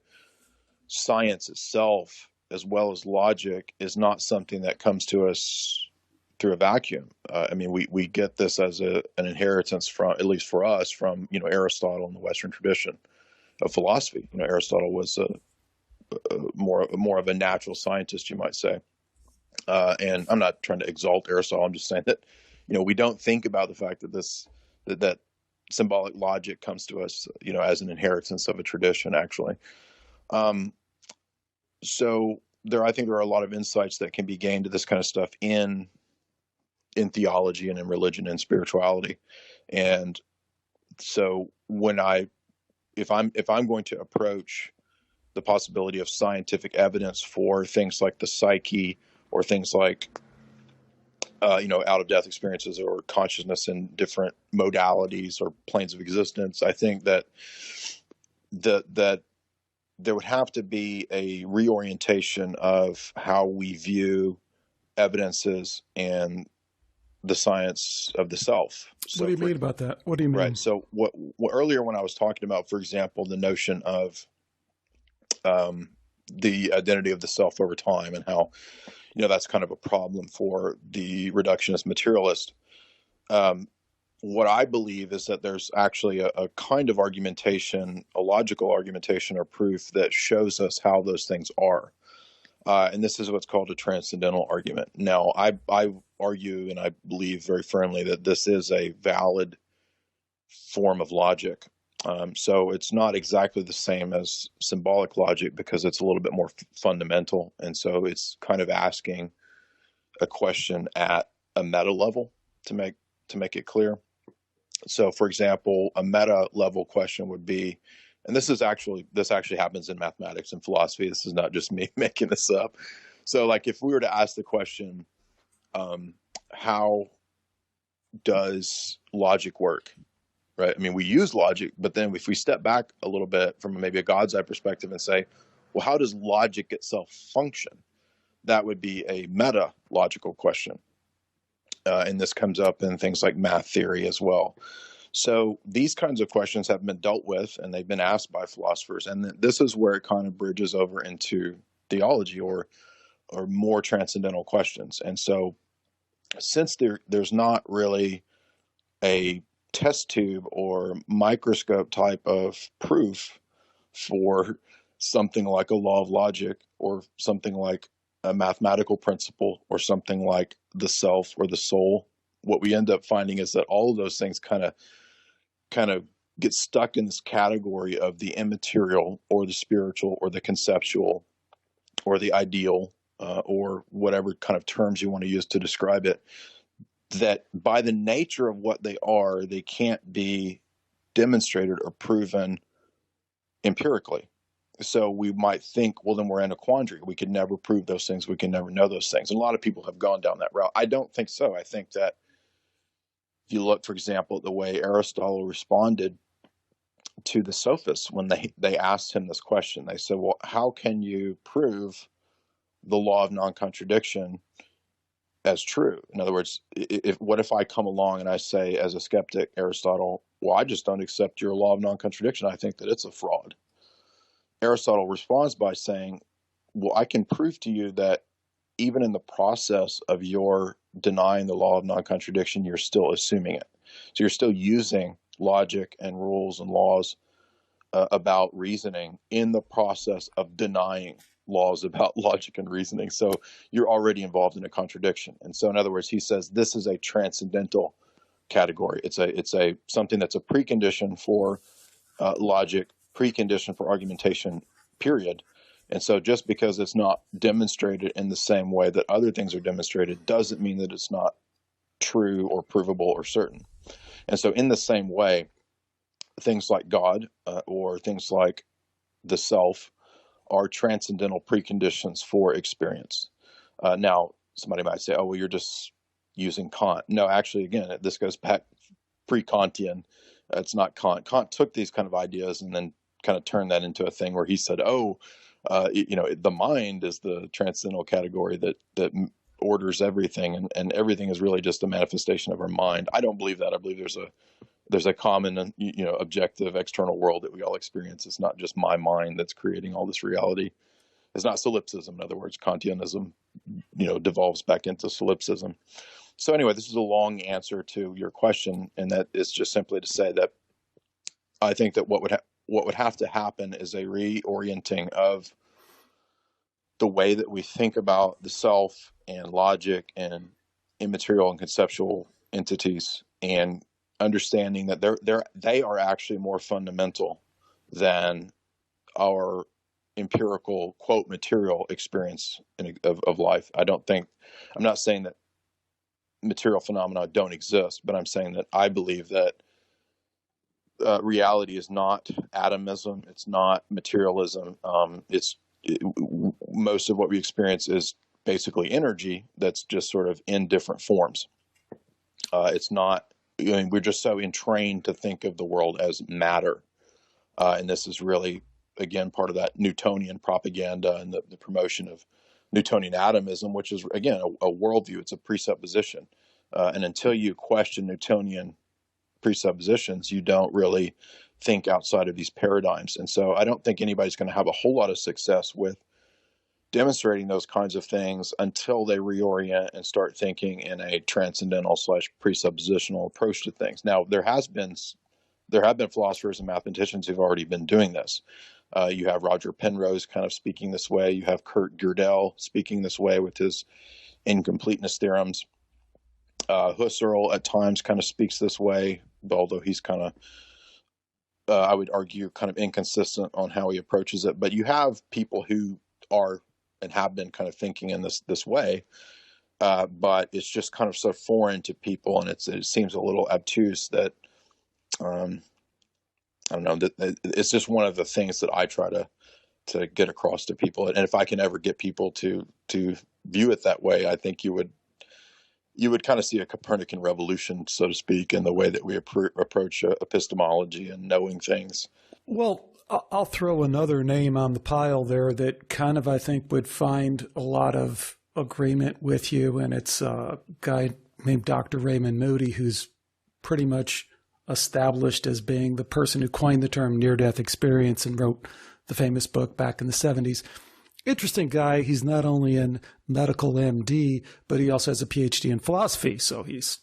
science itself, as well as logic, is not something that comes to us through a vacuum. We get this as an inheritance from, at least for us, from Aristotle and the Western tradition of philosophy. Aristotle was more of a natural scientist, you might say. And I'm not trying to exalt Aristotle. I'm just saying that, we don't think about the fact that that symbolic logic comes to us, as an inheritance of a tradition, actually. So I think there are a lot of insights that can be gained to this kind of stuff in theology and in religion and spirituality. And so if I'm going to approach the possibility of scientific evidence for things like the psyche, or things like, out-of-death experiences or consciousness in different modalities or planes of existence, I think that there would have to be a reorientation of how we view evidences and the science of the self. So what do you mean about that? What do you mean? Right. So what earlier when I was talking about, for example, the notion of the identity of the self over time, and how that's kind of a problem for the reductionist materialist. What I believe is that there's actually a kind of argumentation, a logical argumentation or proof that shows us how those things are. And this is what's called a transcendental argument. Now, I argue, and I believe very firmly, that this is a valid form of logic. So it's not exactly the same as symbolic logic, because it's a little bit more fundamental. And so it's kind of asking a question at a meta level to make it clear. So, for example, a meta level question would be, and this actually happens in mathematics and philosophy. This is not just me making this up. So, like, if we were to ask the question, how does logic work? Right? We use logic, but then if we step back a little bit from maybe a God's eye perspective and say, well, how does logic itself function? That would be a meta-logical question. And this comes up in things like math theory as well. So these kinds of questions have been dealt with, and they've been asked by philosophers. And this is where it kind of bridges over into theology or more transcendental questions. And so since there's not really a test tube or microscope type of proof for something like a law of logic or something like a mathematical principle or something like the self or the soul, what we end up finding is that all of those things kind of get stuck in this category of the immaterial or the spiritual or the conceptual or the ideal, or whatever kind of terms you want to use to describe it, that by the nature of what they are, they can't be demonstrated or proven empirically. So we might think, well, then we're in a quandary. We can never prove those things. We can never know those things. And a lot of people have gone down that route. I don't think so. I think that if you look, for example, at the way Aristotle responded to the sophists when they asked him this question, they said, well, how can you prove the law of non-contradiction as true? In other words, what if I come along and I say, as a skeptic, Aristotle, well, I just don't accept your law of non-contradiction. I think that it's a fraud. Aristotle responds by saying, well, I can prove to you that even in the process of your denying the law of non-contradiction, you're still assuming it. So you're still using logic and rules and laws about reasoning in the process of denying laws about logic and reasoning. So you're already involved in a contradiction. And so in other words, he says this is a transcendental category. It's a something that's a precondition for logic, precondition for argumentation, period. And so just because it's not demonstrated in the same way that other things are demonstrated doesn't mean that it's not true or provable or certain. And so in the same way, things like God or things like the self are transcendental preconditions for experience. Now, somebody might say, oh, well, you're just using Kant. No, actually, again, this goes back pre-Kantian. It's not Kant. Kant took these kind of ideas and then kind of turned that into a thing where he said, the mind is the transcendental category that orders everything, and everything is really just a manifestation of our mind. I don't believe that. I believe there's a common, objective external world that we all experience. It's not just my mind that's creating all this reality. It's not solipsism. In other words, Kantianism, devolves back into solipsism. So anyway, this is a long answer to your question, and that is just simply to say that I think that what would have to happen is a reorienting of the way that we think about the self and logic and immaterial and conceptual entities, and understanding that they are actually more fundamental than our empirical, quote, material experience of life. I'm not saying that material phenomena don't exist, but I'm saying that I believe that reality is not atomism. It's not materialism. Most of what we experience is basically energy that's just sort of in different forms. It's not, we're just so entrained to think of the world as matter. And this is really, again, part of that Newtonian propaganda and the promotion of Newtonian atomism, which is, again, a worldview. It's a presupposition. And until you question Newtonian presuppositions, you don't really think outside of these paradigms. And so I don't think anybody's going to have a whole lot of success with demonstrating those kinds of things until they reorient and start thinking in a transcendental / presuppositional approach to things. Now, there have been philosophers and mathematicians who've already been doing this. You have Roger Penrose kind of speaking this way. You have Kurt Gödel speaking this way with his incompleteness theorems. Husserl at times kind of speaks this way, although he's kind of, I would argue, kind of inconsistent on how he approaches it. But you have people who are and have been kind of thinking in this way, but it's just kind of so foreign to people, and it seems a little obtuse that I don't know, that it's just one of the things that I try to get across to people. And if I can ever get people to view it that way, I think you would kind of see a Copernican revolution, so to speak, in the way that we approach epistemology and knowing things. Well, I'll throw another name on the pile there that kind of, I think, would find a lot of agreement with you, and it's a guy named Dr. Raymond Moody, who's pretty much established as being the person who coined the term near-death experience and wrote the famous book back in the 70s. Interesting guy. He's not only in medical MD, but he also has a PhD in philosophy. So he's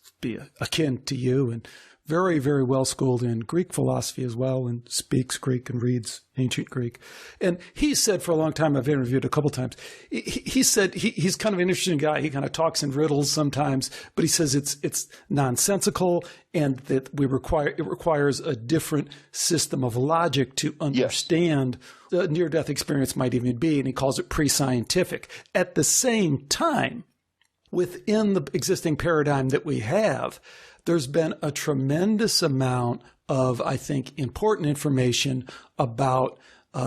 akin to you, and very, very well schooled in Greek philosophy as well, and speaks Greek and reads ancient Greek. And he said for a long time, I've interviewed a couple times, he said he's kind of an interesting guy. He kind of talks in riddles sometimes, but he says it's nonsensical, and that it requires a different system of logic to understand the near-death experience might even be, and he calls it pre-scientific. At the same time, within the existing paradigm that we have, there's been a tremendous amount of, I think, important information about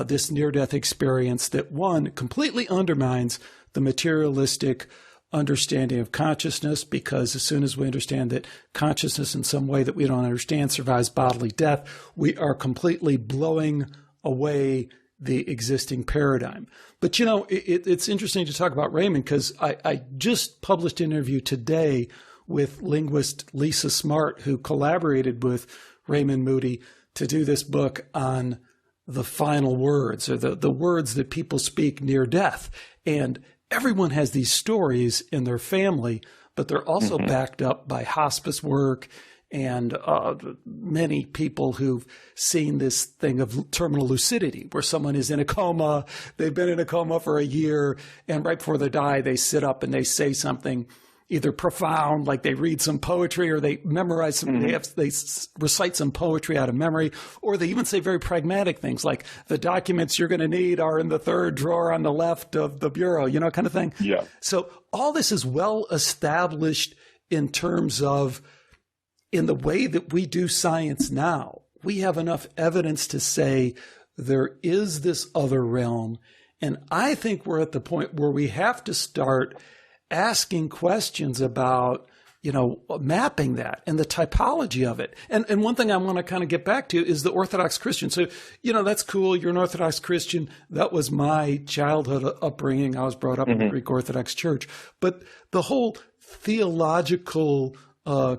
this near-death experience that, one, completely undermines the materialistic understanding of consciousness, because as soon as we understand that consciousness in some way that we don't understand survives bodily death, we are completely blowing away the existing paradigm. But, you know, it's interesting to talk about Raymond, because I just published an interview today with linguist Lisa Smart, who collaborated with Raymond Moody to do this book on the final words, or the words that people speak near death. And everyone has these stories in their family, but they're also backed up by hospice work and many people who've seen this thing of terminal lucidity, where someone is in a coma, they've been in a coma for a year, and right before they die, they sit up and they say something either profound, like they read some poetry, or they memorize some, they recite some poetry out of memory, or they even say very pragmatic things like, the documents you're going to need are in the third drawer on the left of the bureau, you know, kind of thing. Yeah. So all this is well established in terms of, in the way that we do science now. We have enough evidence to say there is this other realm. And I think we're at the point where we have to start asking questions about, you know, mapping that and the typology of it. And one thing I want to kind of get back to is the Orthodox Christian. So, you know, that's cool. You're an Orthodox Christian. That was my childhood upbringing. I was brought up in the Greek Orthodox Church. But the whole theological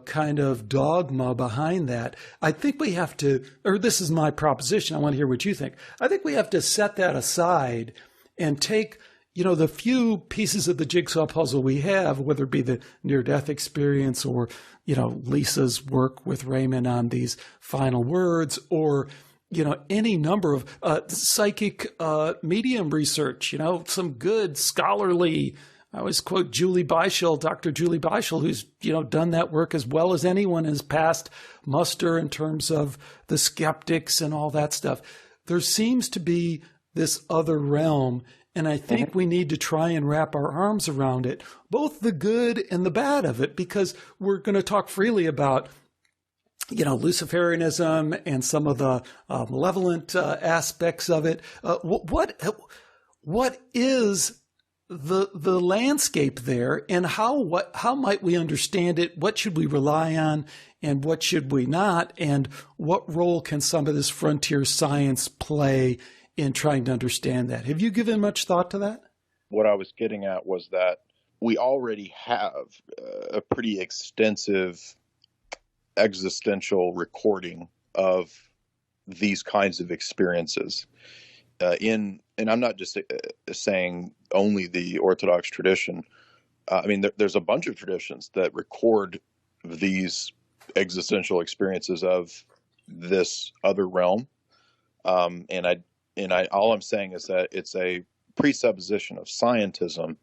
kind of dogma behind that, I think we have to, or this is my proposition, I want to hear what you think. I think we have to set that aside and take, you know, the few pieces of the jigsaw puzzle we have, whether it be the near-death experience or, you know, Lisa's work with Raymond on these final words, or, you know, any number of psychic medium research, you know, some good scholarly, I always quote Julie Beischel, Dr. Julie Beischel, who's, you know, done that work as well as anyone has passed muster in terms of the skeptics and all that stuff. There seems to be this other realm, and I think we need to try and wrap our arms around it, both the good and the bad of it, because we're going to talk freely about, you know, Luciferianism and some of the malevolent aspects of it. What is the landscape there, and how might we understand it? What should we rely on, and what should we not? And what role can some of this frontier science play in trying to understand that? Have you given much thought to that? What I was getting at was that we already have a pretty extensive existential recording of these kinds of experiences and I'm not just saying only the Orthodox tradition. I mean, there's a bunch of traditions that record these existential experiences of this other realm. And all I'm saying is that it's a presupposition of scientism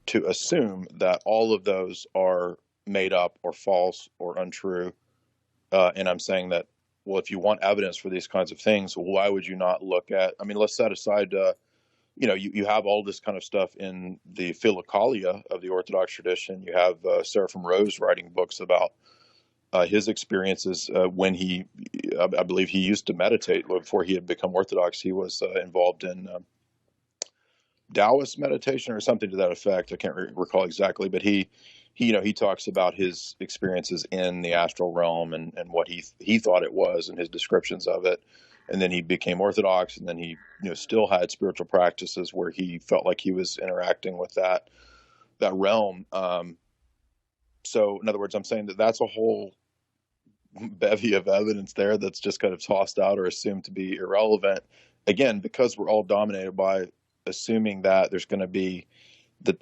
to assume that all of those are made up or false or untrue. And I'm saying that, well, if you want evidence for these kinds of things, why would you not look at, I mean, let's set aside, you have all this kind of stuff in the Philokalia of the Orthodox tradition. You have Seraphim Rose writing books about his experiences when I believe he used to meditate before he had become Orthodox. He was involved in Taoist meditation or something to that effect. I can't recall exactly, but he talks about his experiences in the astral realm and what he thought it was and his descriptions of it. And then he became Orthodox, and then he still had spiritual practices where he felt like he was interacting with that realm. So in other words, I'm saying that that's a whole bevy of evidence there that's just kind of tossed out or assumed to be irrelevant. Again, because we're all dominated by assuming that there's going to be the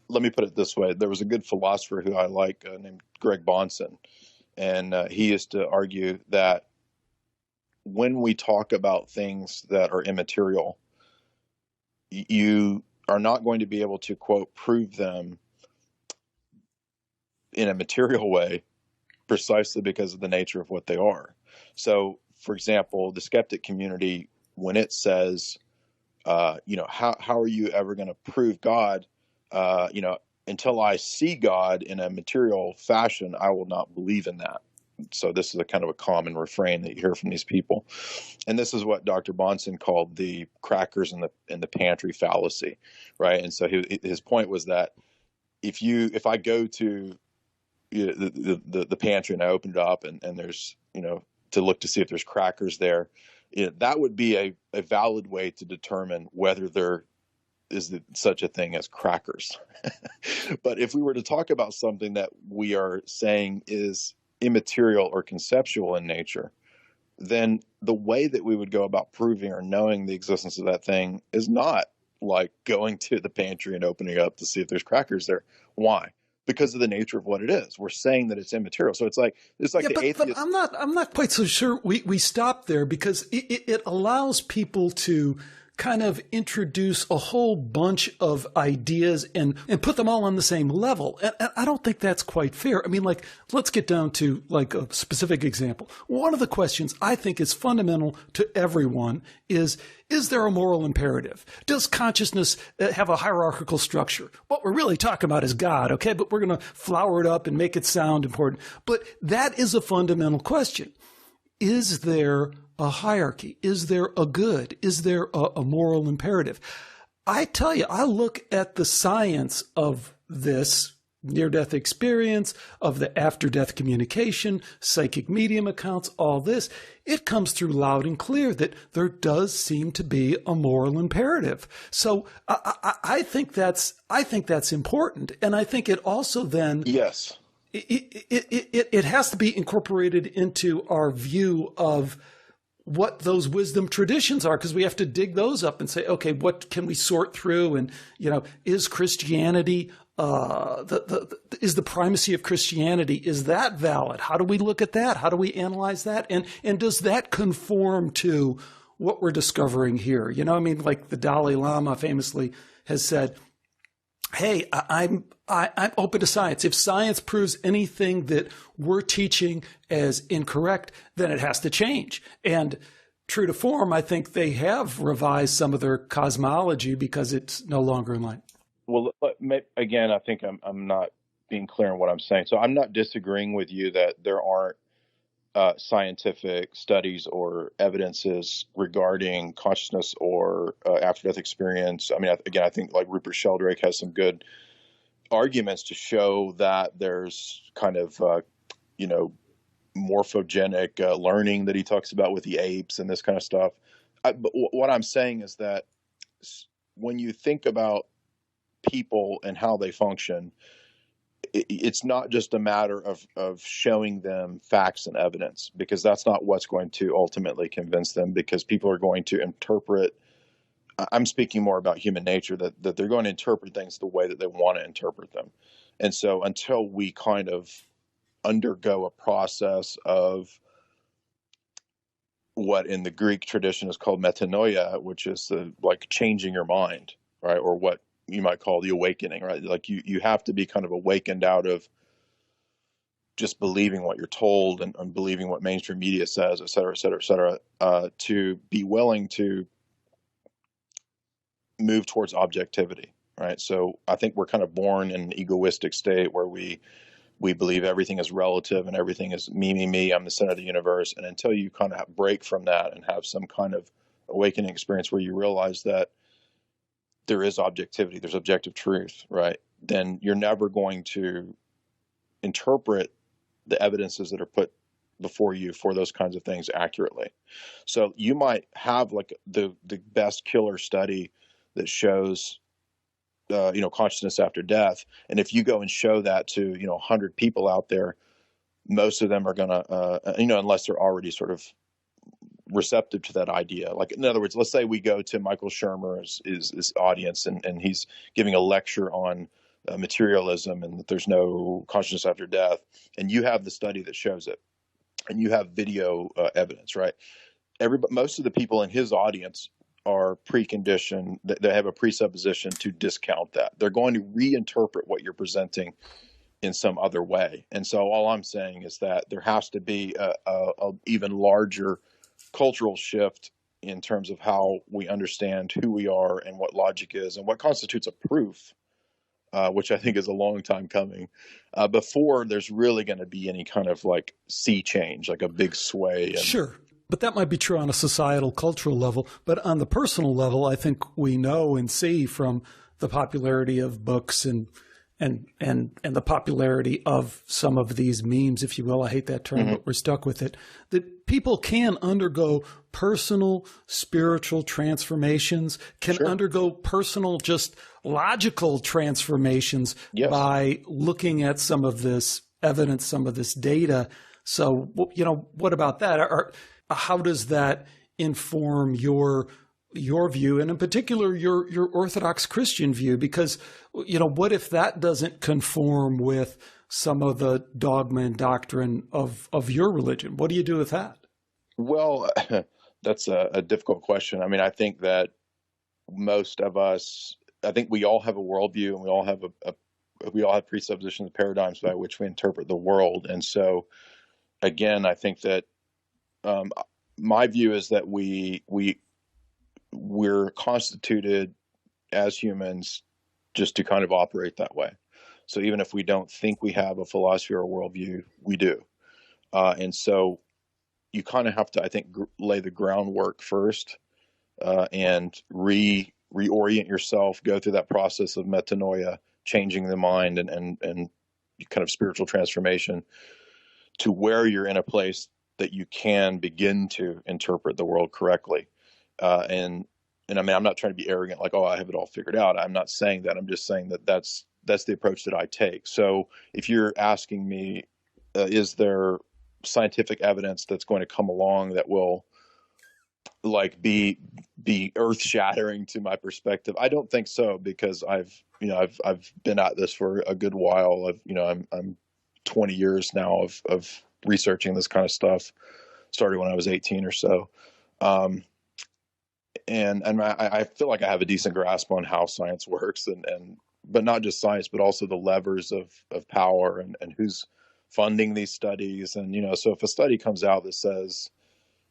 let me put it this way. There was a good philosopher who I like named Greg Bahnsen, and he used to argue that when we talk about things that are immaterial, you are not going to be able to, quote, prove them in a material way precisely because of the nature of what they are. So, for example, the skeptic community, when it says, how are you ever going to prove God? Until I see God in a material fashion, I will not believe in that. So this is a kind of a common refrain that you hear from these people. And this is what Dr. Bahnsen called the crackers in the pantry fallacy, right? And so his point was that if I go to the pantry and I open it up and there's, to look to see if there's crackers there, that would be a valid way to determine whether there is such a thing as crackers. But if we were to talk about something that we are saying is immaterial or conceptual in nature, then the way that we would go about proving or knowing the existence of that thing is not like going to the pantry and opening up to see if there's crackers there. Why? Because of the nature of what it is. We're saying that it's immaterial. So it's like the atheist. But I'm not quite so sure we stop there, because it allows people to kind of introduce a whole bunch of ideas and put them all on the same level. And I don't think that's quite fair. I mean, let's get down to a specific example. One of the questions I think is fundamental to everyone is there a moral imperative? Does consciousness have a hierarchical structure? What we're really talking about is God, okay? But we're going to flower it up and make it sound important. But that is a fundamental question. Is there a hierarchy? Is there a good? Is there a moral imperative? I tell you, I look at the science of this near-death experience, of the after-death communication, psychic medium accounts, all this. It comes through loud and clear that there does seem to be a moral imperative. So I think that's important, and I think it also then Yes. It has to be incorporated into our view of what those wisdom traditions are, because we have to dig those up and say, okay, what can we sort through? And, is Christianity, is the primacy of Christianity, is that valid? How do we look at that? How do we analyze that? And does that conform to what we're discovering here? Like the Dalai Lama famously has said, hey, I'm open to science. If science proves anything that we're teaching as incorrect, then it has to change. And true to form, I think they have revised some of their cosmology because it's no longer in line. Well, again, I think I'm not being clear on what I'm saying. So I'm not disagreeing with you that there aren't scientific studies or evidences regarding consciousness or after-death experience. I mean, I think like Rupert Sheldrake has some good arguments to show that there's kind of, morphogenic learning that he talks about with the apes and this kind of stuff. But what I'm saying is that when you think about people and how they function, it's not just a matter of showing them facts and evidence, because that's not what's going to ultimately convince them, because people are going to interpret. I'm speaking more about human nature, that they're going to interpret things the way that they want to interpret them. And so until we kind of undergo a process of what in the Greek tradition is called metanoia, which is like changing your mind, right? Or what you might call the awakening, right? Like you have to be kind of awakened out of just believing what you're told and believing what mainstream media says, et cetera, et cetera, et cetera, to be willing to move towards objectivity, right? So I think we're kind of born in an egoistic state where we believe everything is relative and everything is me, I'm the center of the universe. And until you kind of break from that and have some kind of awakening experience where you realize that there is objectivity, there's objective truth, right? Then you're never going to interpret the evidences that are put before you for those kinds of things accurately. So you might have like the best killer study that shows consciousness after death, and if you go and show that to 100 people out there, most of them are going to, unless they're already sort of receptive to that idea. Like, in other words, let's say we go to Michael Shermer's audience, and he's giving a lecture on materialism and that there's no consciousness after death, and you have the study that shows it, and you have video evidence, right? Most of the people in his audience are preconditioned, they have a presupposition to discount that. They're going to reinterpret what you're presenting in some other way. And so all I'm saying is that there has to be a even larger cultural shift in terms of how we understand who we are and what logic is and what constitutes a proof, which I think is a long time coming, before there's really going to be any kind of like sea change, like a big sway. Sure. But that might be true on a societal, cultural level. But on the personal level, I think we know and see from the popularity of books and the popularity of some of these memes, if you will, I hate that term, but we're stuck with it, that people can undergo personal spiritual transformations, can undergo personal, just logical transformations by looking at some of this evidence, some of this data. So, what about that? How does that inform your view, and in particular your Orthodox Christian view? Because what if that doesn't conform with some of the dogma and doctrine of your religion? What do you do with that? Well, that's a difficult question. I mean, I think that most of us, I think we all have a worldview, and we all have presuppositions, paradigms by which we interpret the world. And so, again, I think that my view is that we're constituted as humans just to kind of operate that way. So even if we don't think we have a philosophy or a worldview, we do. And so you kind of have to, I think, lay the groundwork first and reorient yourself, go through that process of metanoia, changing the mind and kind of spiritual transformation to where you're in a place that you can begin to interpret the world correctly. And I mean, I'm not trying to be arrogant, like, oh, I have it all figured out. I'm not saying that. I'm just saying that that's the approach that I take. So if you're asking me, is there scientific evidence that's going to come along that will like be earth shattering to my perspective? I don't think so, because I've been at this for a good while. I'm 20 years now of researching this kind of stuff, started when I was 18 or so. And I feel like I have a decent grasp on how science works, but not just science, but also the levers of power and who's funding these studies. And, so if a study comes out that says,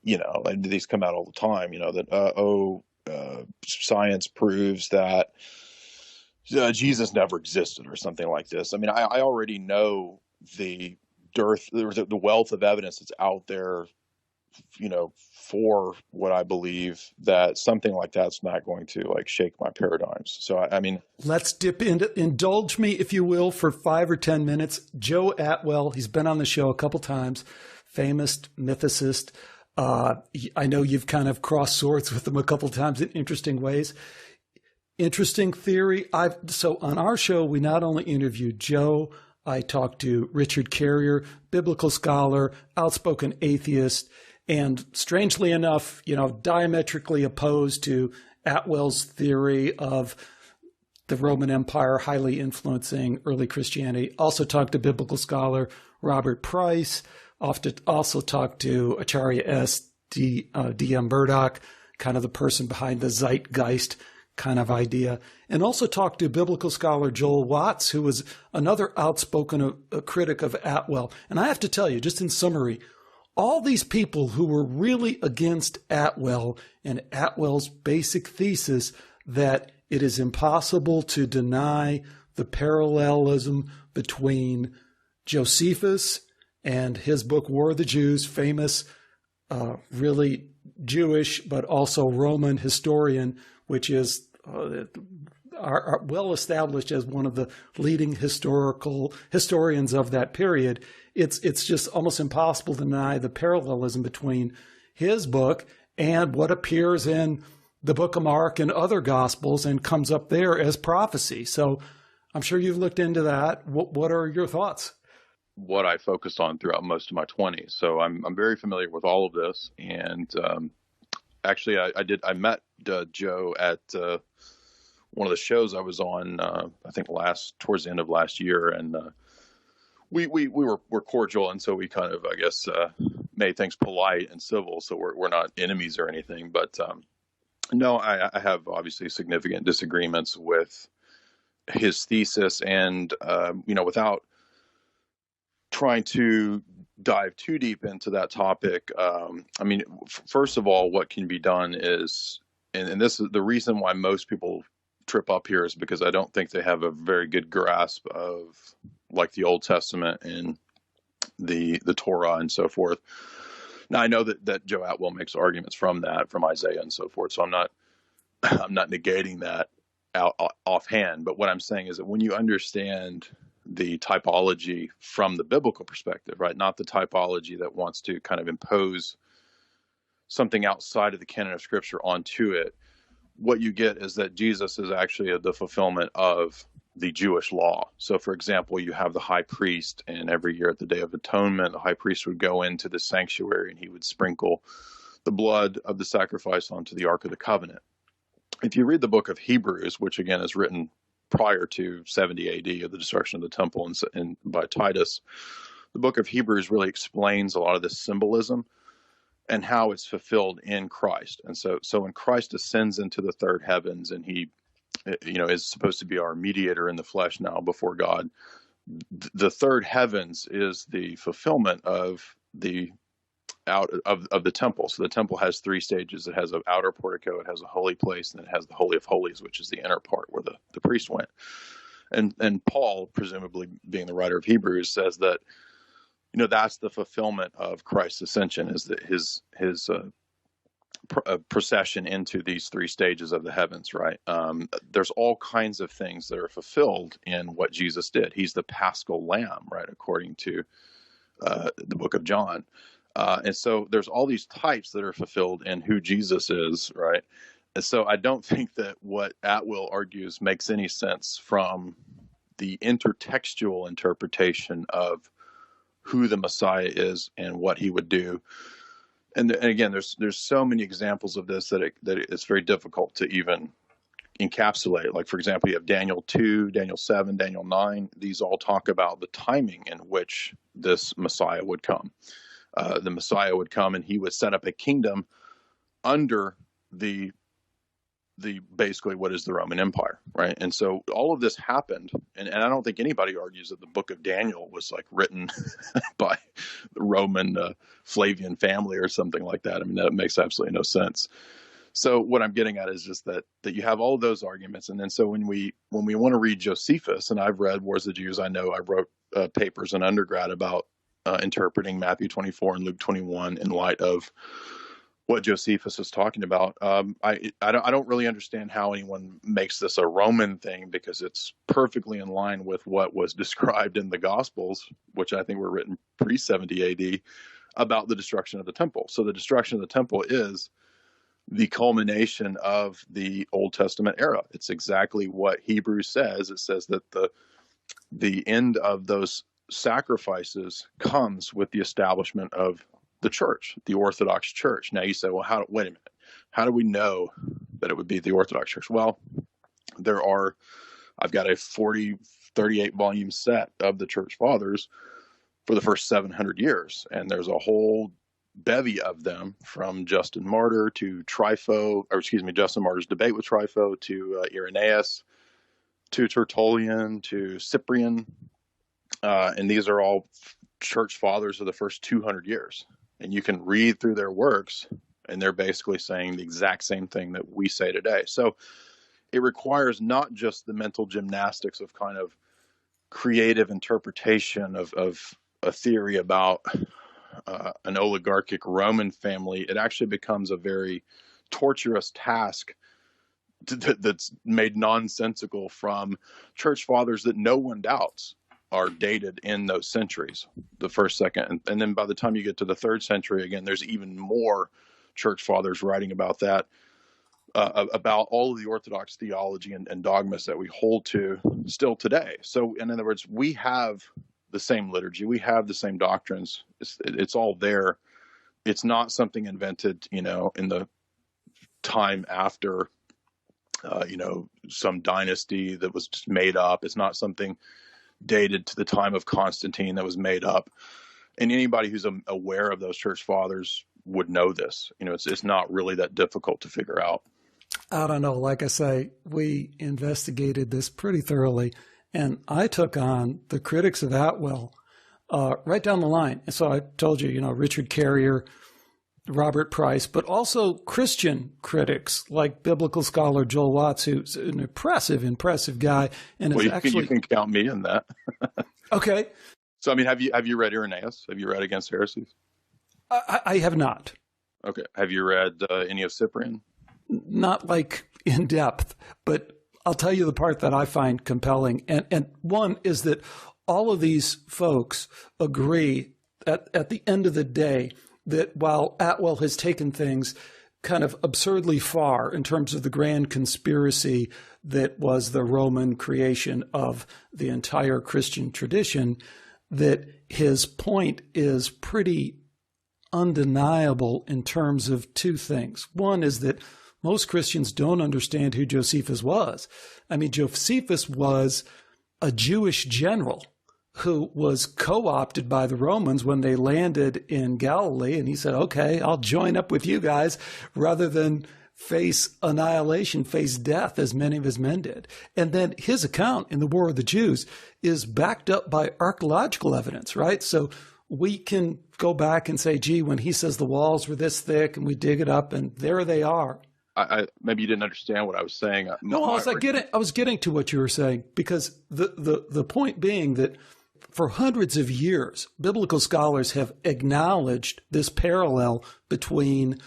and these come out all the time, that, science proves that Jesus never existed or something like this. I mean, I already know the wealth of evidence that's out there, for what I believe, that something like that's not going to like shake my paradigms. So, I mean, let's dip into, indulge me, if you will, for 5 or 10 minutes. Joe Atwell, he's been on the show a couple times, famous mythicist. I know you've kind of crossed swords with him a couple times in interesting ways. Interesting theory. So on our show, we not only interviewed Joe, I talked to Richard Carrier, biblical scholar, outspoken atheist, and strangely enough, diametrically opposed to Atwell's theory of the Roman Empire highly influencing early Christianity. Also talked to biblical scholar Robert Price. Also talked to Acharya S. D.M. Murdoch, kind of the person behind the zeitgeist kind of idea. And also talked to biblical scholar Joel Watts, who was another outspoken critic of Atwell. And I have to tell you, just in summary, all these people who were really against Atwell and Atwell's basic thesis that it is impossible to deny the parallelism between Josephus and his book War of the Jews, famous, really Jewish, but also Roman historian, which is well established as one of the leading historians of that period. It's just almost impossible to deny the parallelism between his book and what appears in the book of Mark and other gospels and comes up there as prophecy. So I'm sure you've looked into that. What are your thoughts? what I focused on throughout most of my 20s. So I'm very familiar with all of this. And actually, I met Joe at one of the shows I was on. I think towards the end of last year, and we're cordial, and so we kind of, I guess, made things polite and civil. So we're not enemies or anything. But no, I have obviously significant disagreements with his thesis, and without trying to dive too deep into that topic, I mean, first of all, what can be done is, and this is the reason why most people trip up here, is because I don't think they have a very good grasp of like the Old Testament and the Torah and so forth. Now I know that Joe Atwill makes arguments from Isaiah and so forth, so I'm not negating that offhand. But what I'm saying is that when you understand the typology from the biblical perspective, right, not the typology that wants to kind of impose something outside of the canon of Scripture onto it, what you get is that Jesus is actually the fulfillment of the Jewish law. So, for example, you have the high priest, and every year at the Day of Atonement, the high priest would go into the sanctuary and he would sprinkle the blood of the sacrifice onto the Ark of the Covenant. If you read the book of Hebrews, which again is written prior to 70 AD of the destruction of the temple and by Titus, the book of Hebrews really explains a lot of this symbolism and how it's fulfilled in Christ. And so when Christ ascends into the third heavens, and he, is supposed to be our mediator in the flesh now before God, the third heavens is the fulfillment of the temple. So the temple has three stages. It has an outer portico, it has a holy place, and it has the Holy of Holies, which is the inner part where the priest went. And Paul, presumably being the writer of Hebrews, says that that's the fulfillment of Christ's ascension, is that his procession into these three stages of the heavens, right? There's all kinds of things that are fulfilled in what Jesus did. He's the Paschal Lamb, right, according to the book of John. And so there's all these types that are fulfilled in who Jesus is, right? And so I don't think that what Atwill argues makes any sense from the intertextual interpretation of who the Messiah is and what he would do. And again, there's so many examples of this that it's very difficult to even encapsulate. Like, for example, you have Daniel 2, Daniel 7, Daniel 9. These all talk about the timing in which this Messiah would come. The Messiah would come and he would set up a kingdom under the basically what is the Roman Empire, right? And so all of this happened, and I don't think anybody argues that the book of Daniel was like written by the Roman Flavian family or something like that. I mean, that makes absolutely no sense. So what I'm getting at is just that you have all of those arguments, and then so when we want to read Josephus, and I've read Wars of the Jews, I know I wrote papers in undergrad about interpreting Matthew 24 and Luke 21 in light of what Josephus is talking about. I don't really understand how anyone makes this a Roman thing, because it's perfectly in line with what was described in the Gospels, which I think were written pre-70 AD, about the destruction of the temple. So the destruction of the temple is the culmination of the Old Testament era. It's exactly what Hebrews says. It says that the end of those sacrifices comes with the establishment of the church, the Orthodox Church. Now you say, well, wait a minute, how do we know that it would be the Orthodox Church? Well, I've got a 38 volume set of the Church Fathers for the first 700 years. And there's a whole bevy of them, from Justin Martyr to Justin Martyr's debate with Trypho, to Irenaeus, to Tertullian, to Cyprian. And these are all church fathers of the first 200 years. And you can read through their works, and they're basically saying the exact same thing that we say today. So it requires not just the mental gymnastics of kind of creative interpretation of a theory about an oligarchic Roman family. It actually becomes a very torturous task that's made nonsensical from church fathers that no one doubts are dated in those centuries, the first, second, and then by the time you get to the third century, again, there's even more church fathers writing about that, about all of the Orthodox theology and dogmas that we hold to still today. So in other words, we have the same liturgy. We have the same doctrines. It's all there. It's not something invented, in the time after, some dynasty that was just made up. It's not something dated to the time of Constantine that was made up. And anybody who's aware of those church fathers would know this. It's not really that difficult to figure out. I don't know. Like I say, we investigated this pretty thoroughly, and I took on the critics of Atwell right down the line. And so I told you, Richard Carrier, Robert Price, but also Christian critics like biblical scholar Joel Watts, who's an impressive guy. And well, you can count me in that. Okay. So, have you read Irenaeus? Have you read Against Heresies? I have not. Okay. Have you read any of Cyprian? Not like in depth, but I'll tell you the part that I find compelling. And one is that all of these folks agree at the end of the day that while Atwell has taken things kind of absurdly far in terms of the grand conspiracy that was the Roman creation of the entire Christian tradition, that his point is pretty undeniable in terms of two things. One is that most Christians don't understand who Josephus was. Josephus was a Jewish general who was co-opted by the Romans when they landed in Galilee. And he said, okay, I'll join up with you guys rather than face annihilation, face death, as many of his men did. And then his account in the War of the Jews is backed up by archaeological evidence, right? So we can go back and say, gee, when he says the walls were this thick, and we dig it up and there they are. I maybe you didn't understand what I was saying. No, I was getting to what you were saying, because the point being that for hundreds of years, biblical scholars have acknowledged this parallel between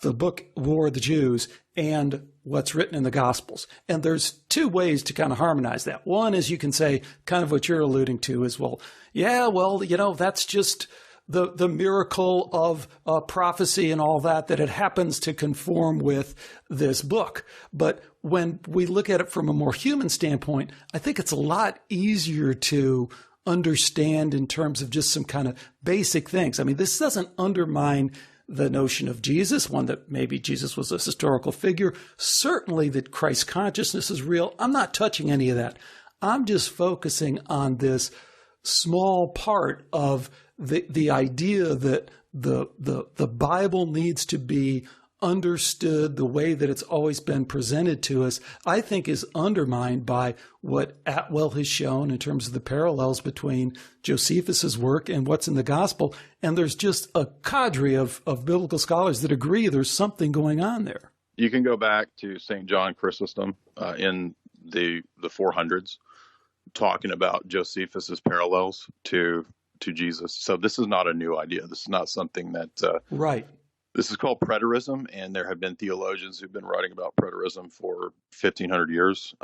the book War of the Jews and what's written in the Gospels. And there's two ways to kind of harmonize that. One is you can say kind of what you're alluding to is, that's just the miracle of prophecy and all that it happens to conform with this book. But when we look at it from a more human standpoint, I think it's a lot easier to understand in terms of just some kind of basic things. This doesn't undermine the notion of Jesus, one that maybe Jesus was a historical figure, certainly that Christ consciousness is real. I'm not touching any of that. I'm just focusing on this small part of the idea that the Bible needs to be understood the way that it's always been presented to us, I think is undermined by what Atwell has shown in terms of the parallels between Josephus's work and what's in the gospel. And there's just a cadre of biblical scholars that agree there's something going on there. You can go back to St. John Chrysostom in the 400s, talking about Josephus's parallels to Jesus. So this is not a new idea. This is not something that right. This is called preterism, and there have been theologians who've been writing about preterism for 1,500 years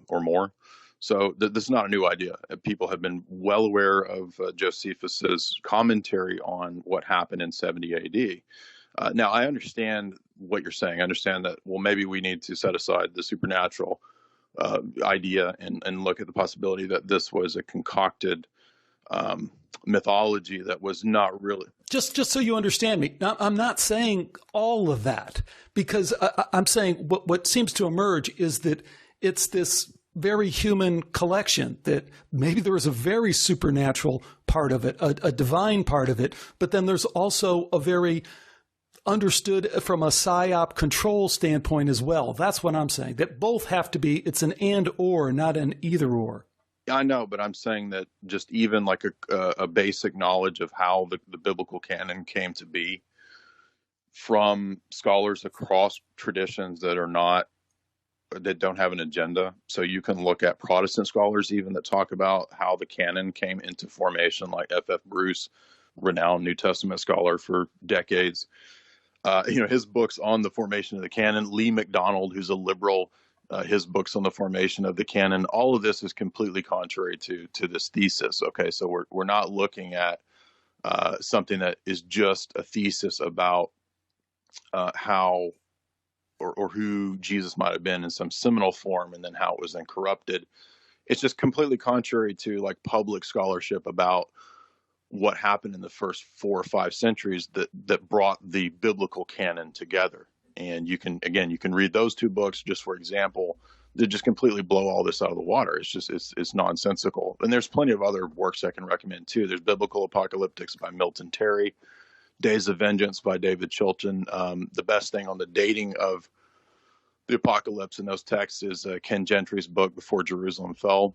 or more. So this is not a new idea. People have been well aware of Josephus's commentary on what happened in 70 AD. Now, I understand what you're saying. I understand that, maybe we need to set aside the supernatural idea and look at the possibility that this was a concocted mythology that was not really. Just so you understand me, now, I'm not saying all of that, because I'm saying what seems to emerge is that it's this very human collection, that maybe there is a very supernatural part of it, a divine part of it, but then there's also a very understood from a psyop control standpoint as well. That's what I'm saying, that both have to be, it's an and or, not an either or. I know, but I'm saying that just even like a basic knowledge of how the biblical canon came to be from scholars across traditions that don't have an agenda. So you can look at Protestant scholars even that talk about how the canon came into formation, like F.F. Bruce, renowned New Testament scholar for decades. His books on the formation of the canon, Lee MacDonald, who's a liberal, his books on the formation of the canon, all of this is completely contrary to this thesis. Okay, so we're not looking at something that is just a thesis about how or who Jesus might have been in some seminal form, and then how it was then corrupted it's just completely contrary to like public scholarship about what happened in the first 4 or 5 centuries that brought the biblical canon together. And you can read those two books just for example, that just completely blow all this out of the water. It's nonsensical. And there's plenty of other works I can recommend too. There's Biblical Apocalyptics by Milton Terry, Days of Vengeance by David Chilton. The best thing on the dating of the apocalypse in those texts is Ken Gentry's book, Before Jerusalem Fell,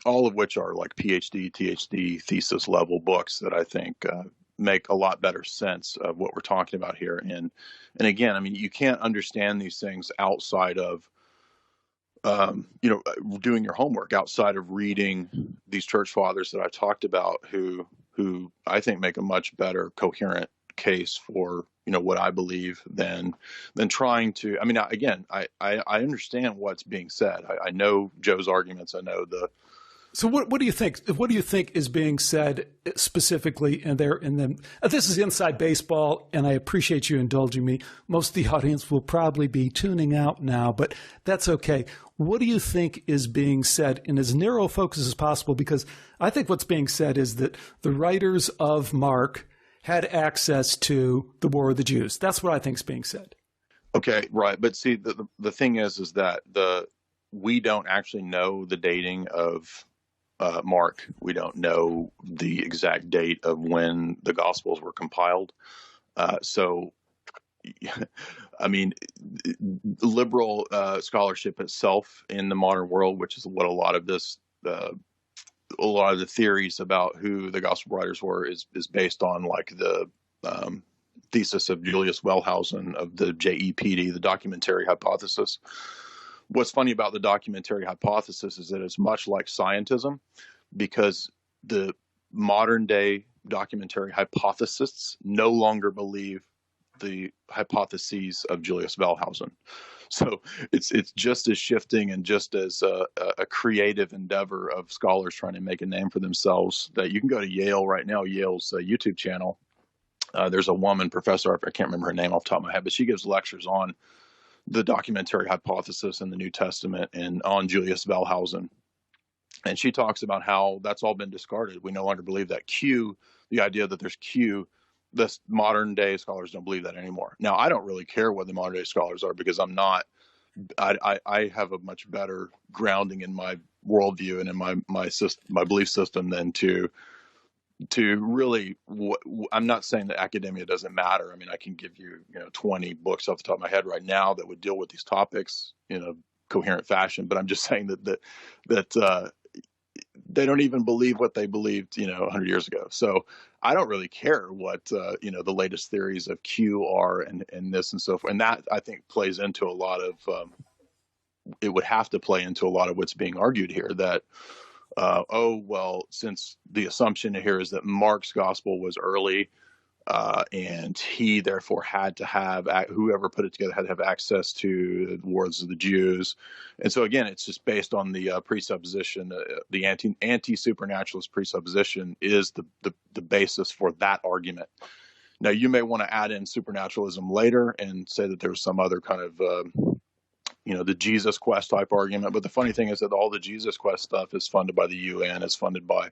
all of which are like PhD, THD, thesis level books that I think make a lot better sense of what we're talking about here. And again, I mean, you can't understand these things outside of, doing your homework, outside of reading these church fathers that I talked about, who I think make a much better coherent case for, what I believe than trying to, I mean, again, I understand what's being said. I know Joe's arguments. I know So what do you think? What do you think is being said specifically in there? And then this is inside baseball, and I appreciate you indulging me. Most of the audience will probably be tuning out now, but that's okay. What do you think is being said in as narrow focus as possible? Because I think what's being said is that the writers of Mark had access to the War of the Jews. That's what I think is being said. Okay, right. But see, the thing is that we don't actually know the dating of Mark. We don't know the exact date of when the Gospels were compiled. So, I mean, liberal scholarship itself in the modern world, which is what a lot of the theories about who the Gospel writers were, is based on like the thesis of Julius Wellhausen of the JEPD, the documentary hypothesis. What's funny about the documentary hypothesis is that it's much like scientism, because the modern day documentary hypothesists no longer believe the hypotheses of Julius Wellhausen. So it's just as shifting and just as a creative endeavor of scholars trying to make a name for themselves, that you can go to Yale right now, Yale's YouTube channel. There's a woman professor, I can't remember her name off the top of my head, but she gives lectures on the documentary hypothesis in the New Testament and on Julius Wellhausen. And she talks about how that's all been discarded. We no longer believe that Q, the idea that there's Q, the modern day scholars don't believe that anymore. Now, I don't really care what the modern day scholars are, because I have a much better grounding in my worldview and in my belief system than to really, I'm not saying that academia doesn't matter. I mean, I can give you, 20 books off the top of my head right now that would deal with these topics in a coherent fashion. But I'm just saying that they don't even believe what they believed, 100 years ago. So I don't really care what, the latest theories of Q are and this and so forth. And that, I think, plays into a lot of, it would have to play into a lot of what's being argued here, that, since the assumption here is that Mark's gospel was early, and he therefore had to have, whoever put it together had to have access to the words of the Jews. And so again, it's just based on the presupposition, the anti-supernaturalist presupposition is the basis for that argument. Now, you may want to add in supernaturalism later and say that there was some other kind of, the Jesus Quest type argument. But the funny thing is that all the Jesus Quest stuff is funded by the UN, is funded by,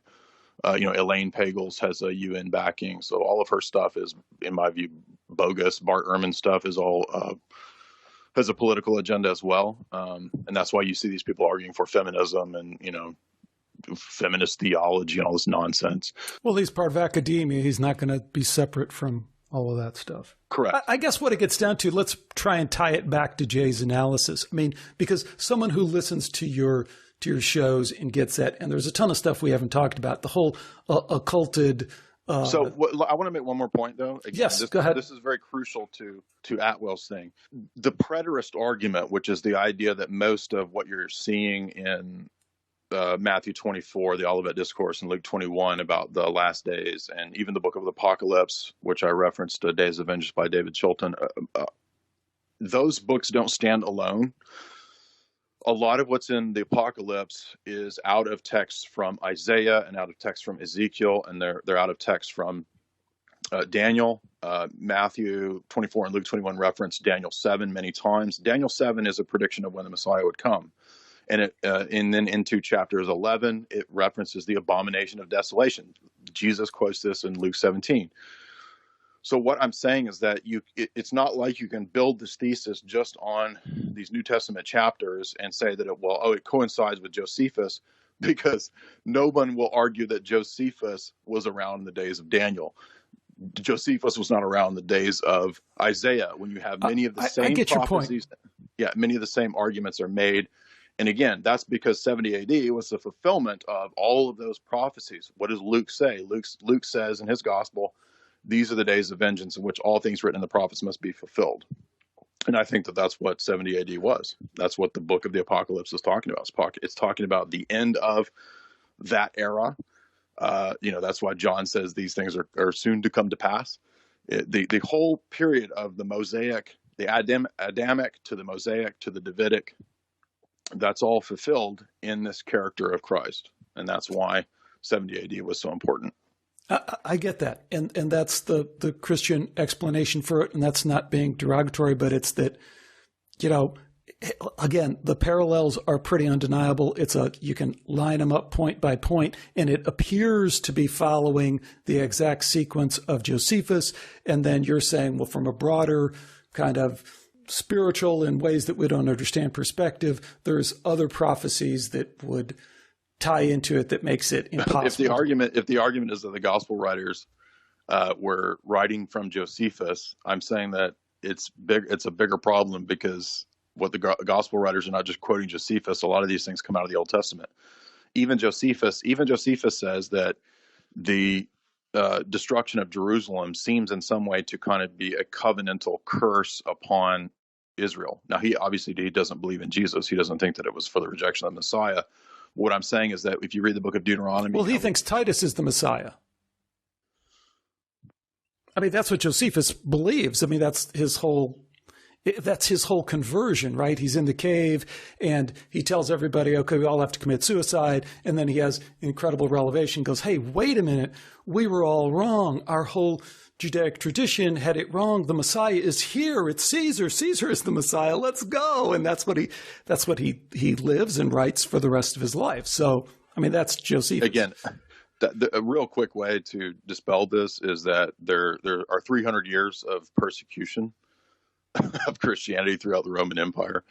Elaine Pagels has a UN backing. So all of her stuff is, in my view, bogus. Bart Ehrman's stuff is all, has a political agenda as well. And that's why you see these people arguing for feminism and, feminist theology and all this nonsense. Well, he's part of academia. He's not going to be separate from all of that stuff. Correct. I guess what it gets down to, let's try and tie it back to Jay's analysis. I mean, because someone who listens to your shows and gets that, and there's a ton of stuff we haven't talked about, the whole occulted. I want to make one more point, though. Again, yes, go ahead. This is very crucial to Atwell's thing. The preterist argument, which is the idea that most of what you're seeing in Matthew 24, the Olivet Discourse, and Luke 21 about the last days, and even the book of the Apocalypse, which I referenced, Days of Vengeance by David Chilton, those books don't stand alone. A lot of what's in the Apocalypse is out of text from Isaiah and out of text from Ezekiel, and they're out of text from Daniel. Matthew 24 and Luke 21 reference Daniel 7 many times. Daniel 7 is a prediction of when the Messiah would come. And then into chapters 11, it references the abomination of desolation. Jesus quotes this in Luke 17. So what I'm saying is that it's not like you can build this thesis just on these New Testament chapters and say that it coincides with Josephus, because no one will argue that Josephus was around in the days of Daniel. Josephus was not around in the days of Isaiah, when you have many of the same prophecies. Yeah, many of the same arguments are made. And again, that's because 70 AD was the fulfillment of all of those prophecies. What does Luke say? Luke says in his gospel, these are the days of vengeance in which all things written in the prophets must be fulfilled. And I think that that's what 70 AD was. That's what the book of the Apocalypse is talking about. It's talking about the end of that era. That's why John says these things are soon to come to pass. The whole period of the Mosaic, the Adamic to the Mosaic to the Davidic, that's all fulfilled in this character of Christ. And that's why 70 AD was so important. I get that. And that's the Christian explanation for it. And that's not being derogatory, but it's that, again, the parallels are pretty undeniable. You can line them up point by point, and it appears to be following the exact sequence of Josephus. And then you're saying, well, from a broader kind of spiritual, in ways that we don't understand, perspective, there's other prophecies that would tie into it that makes it impossible. If the argument is that the gospel writers were writing from Josephus, I'm saying that it's a bigger problem, because what the gospel writers are not just quoting Josephus. A lot of these things come out of the Old Testament. Even Josephus says that the destruction of Jerusalem seems in some way to kind of be a covenantal curse upon Israel. Now, he doesn't believe in Jesus. He doesn't think that it was for the rejection of the Messiah. What I'm saying is that if you read the book of Deuteronomy... Well, he thinks Titus is the Messiah. I mean, that's what Josephus believes. I mean, that's his whole conversion, right? He's in the cave and he tells everybody, okay, we all have to commit suicide. And then he has incredible revelation, goes, hey, wait a minute. We were all wrong. Our whole Judaic tradition had it wrong. The Messiah is here. It's Caesar. Caesar is the Messiah. Let's go. And that's what he lives and writes for the rest of his life. So, I mean, that's Josephus. Again, a real quick way to dispel this is that there are 300 years of persecution of Christianity throughout the Roman Empire.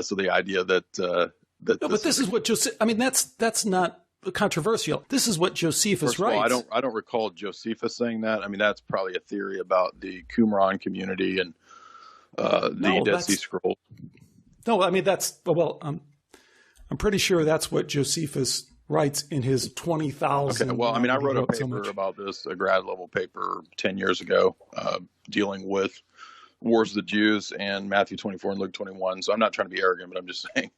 So the idea that but this is what Joseph. I mean, that's not controversial. This is what Josephus writes. All, I don't recall Josephus saying that. I mean, that's probably a theory about the Qumran community and the Dead Sea Scrolls. No, I mean I'm pretty sure that's what Josephus writes in his 20,000. Okay, well, I mean, I wrote a paper about this, a grad level paper 10 years ago, dealing with Wars of the Jews and Matthew 24 and Luke 21. So I'm not trying to be arrogant, but I'm just saying,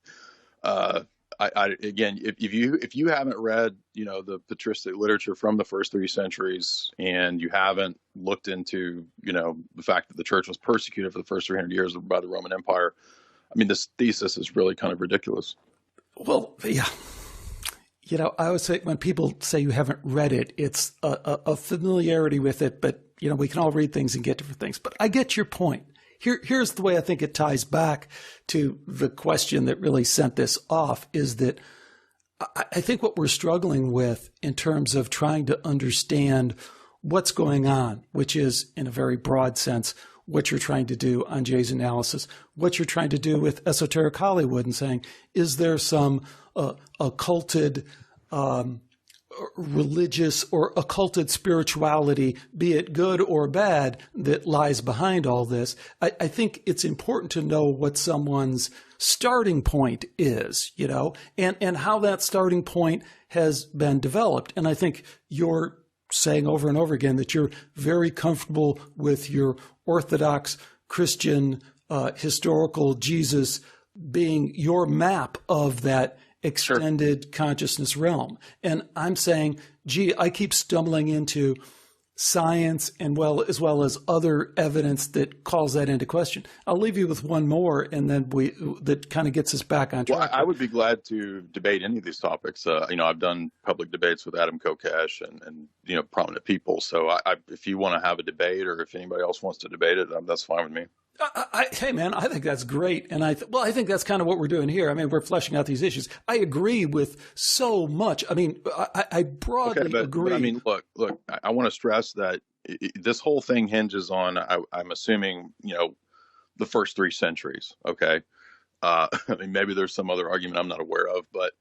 again, if you haven't read, the patristic literature from the first 3 centuries, and you haven't looked into, the fact that the church was persecuted for the first 300 years by the Roman Empire, I mean, this thesis is really kind of ridiculous. Well, yeah. I always say when people say you haven't read it, it's a familiarity with it, but we can all read things and get different things. But I get your point. Here's the way I think it ties back to the question that really sent this off, is that I think what we're struggling with in terms of trying to understand what's going on, which is in a very broad sense, what you're trying to do on Jay's analysis, what you're trying to do with esoteric Hollywood, and saying, is there some occulted religious or occulted spirituality, be it good or bad, that lies behind all this? I think it's important to know what someone's starting point is, and how that starting point has been developed. And I think you're saying over and over again that you're very comfortable with your Orthodox Christian historical Jesus being your map of that extended consciousness realm. And I'm saying, I keep stumbling into science as well as other evidence that calls that into question. I'll leave you with one more, and then that kind of gets us back on track. Well, I would be glad to debate any of these topics. I've done public debates with Adam Kokesh and prominent people. So if you want to have a debate, or if anybody else wants to debate it, that's fine with me. Hey, man, I think that's great. And I think that's kind of what we're doing here. I mean, we're fleshing out these issues. I agree with so much. I mean, I broadly agree. But I mean, look, I want to stress that this whole thing hinges on, I'm assuming, the first 3 centuries. Okay. I mean, maybe there's some other argument I'm not aware of, but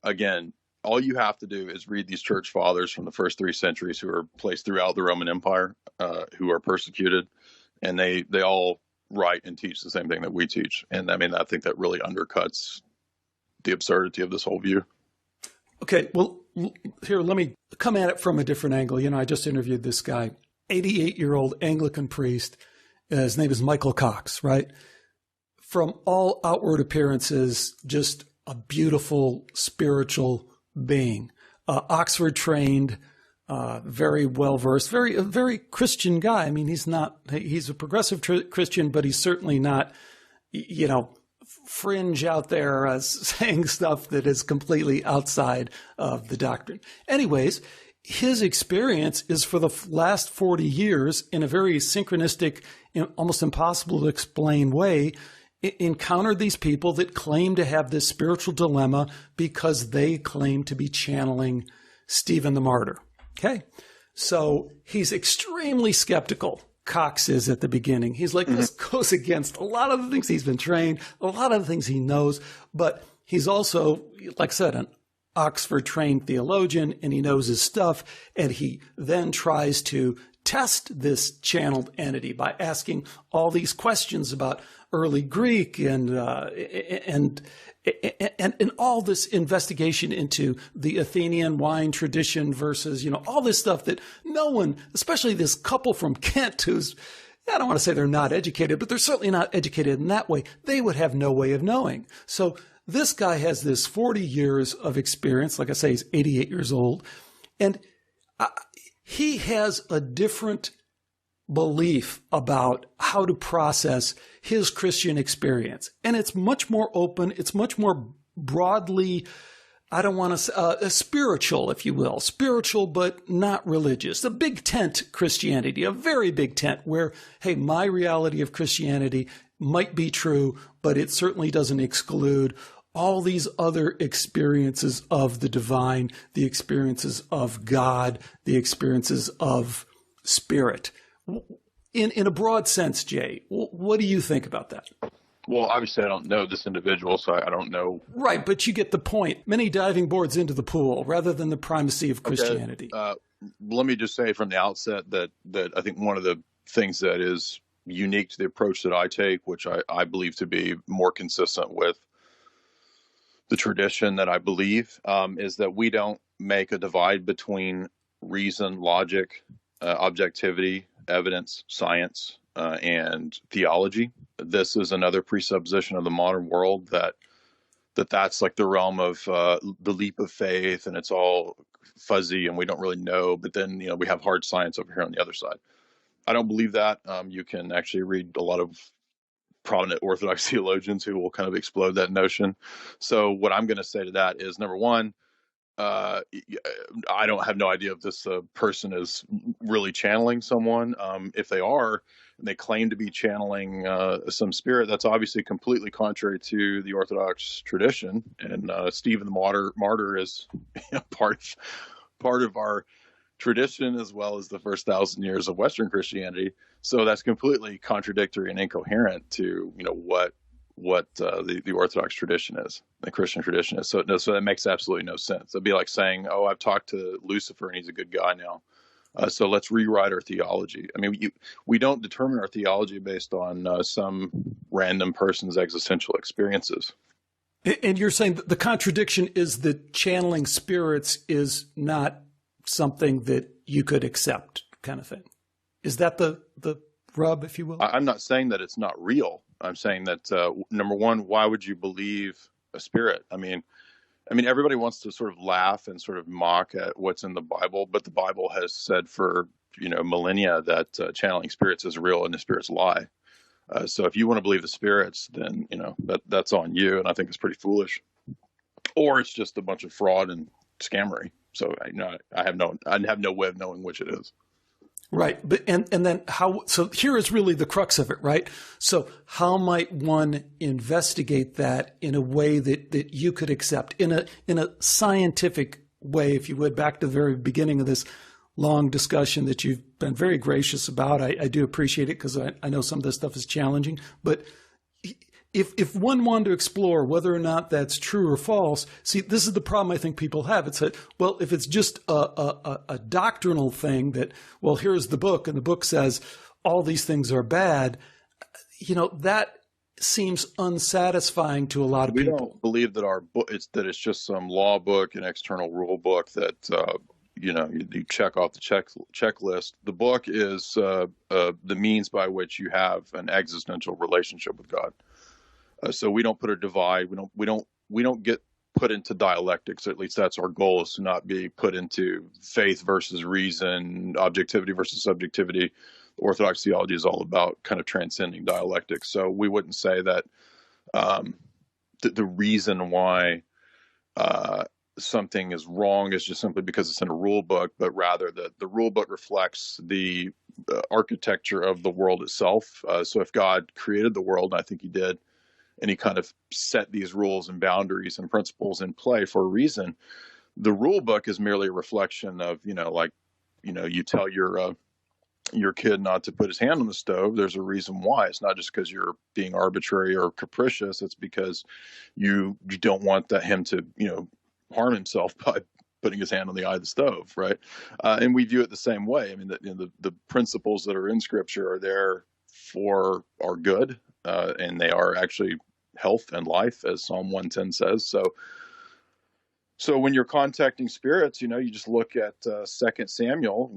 again, all you have to do is read these church fathers from the first 3 centuries who are placed throughout the Roman Empire, who are persecuted, and they all write and teach the same thing that we teach. And I mean, I think that really undercuts the absurdity of this whole view. Okay, well, here, let me come at it from a different angle. I just interviewed this guy, 88-year-old Anglican priest. His name is Michael Cox, right? From all outward appearances, just a beautiful spiritual being. Oxford trained, very well-versed, a very Christian guy. I mean, he's a progressive Christian, but he's certainly not, fringe out there saying stuff that is completely outside of the doctrine. Anyways, his experience is for the last 40 years in a very synchronistic, almost impossible to explain way, encountered these people that claim to have this spiritual dilemma because they claim to be channeling Stephen the Martyr. Okay. So he's extremely skeptical. Cox is at the beginning. He's like, this goes against a lot of the things he's been trained, a lot of the things he knows, but he's also, like I said, an Oxford trained theologian, and he knows his stuff. And he then tries to test this channeled entity by asking all these questions about early Greek and all this investigation into the Athenian wine tradition versus, all this stuff that no one, especially this couple from Kent, who's, I don't want to say they're not educated, but they're certainly not educated in that way. They would have no way of knowing. So this guy has this 40 years of experience. Like I say, he's 88 years old. And he has a different belief about how to process his Christian experience. And it's much more open. It's much more broadly, I don't want to say, spiritual, if you will. Spiritual, but not religious. A big tent Christianity, a very big tent where, hey, my reality of Christianity might be true, but it certainly doesn't exclude all these other experiences of the divine, the experiences of God, the experiences of spirit. In a broad sense, Jay, what do you think about that? Well, obviously, I don't know this individual, so I don't know. Right, but you get the point. Many diving boards into the pool rather than the primacy of Christianity. Okay. Let me just say from the outset that I think one of the things that is unique to the approach that I take, which I believe to be more consistent with the tradition that I believe, is that we don't make a divide between reason, logic, objectivity, evidence, science, and theology. This is another presupposition of the modern world that's like the realm of the leap of faith, and it's all fuzzy and we don't really know. But then we have hard science over here on the other side. I don't believe that. You can actually read a lot of prominent Orthodox theologians who will kind of explode that notion. So what I'm going to say to that is, number one, I don't have no idea if this person is really channeling someone. If they are, and they claim to be channeling some spirit, that's obviously completely contrary to the Orthodox tradition. And Stephen the Martyr is part of our tradition, as well as the first 1,000 years of Western Christianity. So that's completely contradictory and incoherent to what the Orthodox tradition is, the Christian tradition is. So that makes absolutely no sense. It'd be like saying, "Oh, I've talked to Lucifer and he's a good guy now, so let's rewrite our theology." I mean, we don't determine our theology based on some random person's existential experiences. And you're saying that the contradiction is that channeling spirits is not something that you could accept, kind of thing. Is that the rub, if you will? I'm not saying that it's not real. I'm saying that, number one, why would you believe a spirit? I mean, everybody wants to sort of laugh and sort of mock at what's in the Bible, but the Bible has said for, millennia that channeling spirits is real and the spirits lie. So if you want to believe the spirits, then, that's on you. And I think it's pretty foolish. Or it's just a bunch of fraud and scammery. So I have no way of knowing which it is. Right. But and then how, so here is really the crux of it, right? So how might one investigate that in a way that you could accept, in a scientific way, if you would, back to the very beginning of this long discussion that you've been very gracious about. I do appreciate it, because I know some of this stuff is challenging, but if one wanted to explore whether or not that's true or false, see, this is the problem I think people have. It's that, well, if it's just a doctrinal thing that, well, here's the book and the book says all these things are bad, that seems unsatisfying to a lot of people. We don't believe that our book, it's just some law book, an external rule book that, you check off the checklist. The book is the means by which you have an existential relationship with God. So we don't put a divide. We don't get put into dialectics. At least that's our goal, is to not be put into faith versus reason, objectivity versus subjectivity. Orthodox theology is all about kind of transcending dialectics. So we wouldn't say that the reason why something is wrong is just simply because it's in a rule book, but rather that the rule book reflects the architecture of the world itself. So if God created the world, and I think he did, and he kind of set these rules and boundaries and principles in play for a reason, the rule book is merely a reflection of, you tell your kid not to put his hand on the stove. There's a reason why. It's not just because you're being arbitrary or capricious. It's because you don't want him to, harm himself by putting his hand on the eye of the stove, right? And we view it the same way. I mean, the principles that are in Scripture are there for our good, and they are actually health and life, as Psalm 110 says. So when you're contacting spirits, you just look at 2 Samuel,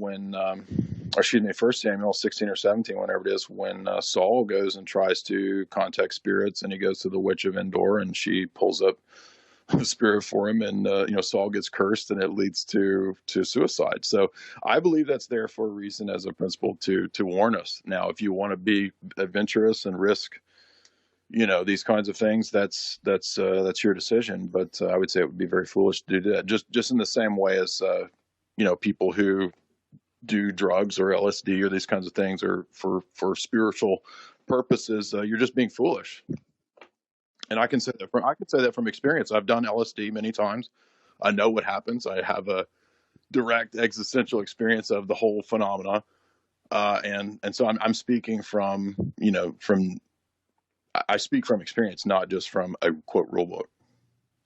First Samuel 16 or 17, whenever it is, when Saul goes and tries to contact spirits, and he goes to the witch of Endor, and she pulls up the spirit for him, and Saul gets cursed, and it leads to suicide. So I believe that's there for a reason, as a principle to warn us. Now, if you want to be adventurous and risk these kinds of things, that's your decision. But I would say it would be very foolish to do that. Just in the same way as people who do drugs or LSD or these kinds of things, or for spiritual purposes, you're just being foolish. And I can say that from experience. I've done LSD many times. I know what happens. I have a direct existential experience of the whole phenomena, and so I'm speaking from I speak from experience, not just from a quote rule book.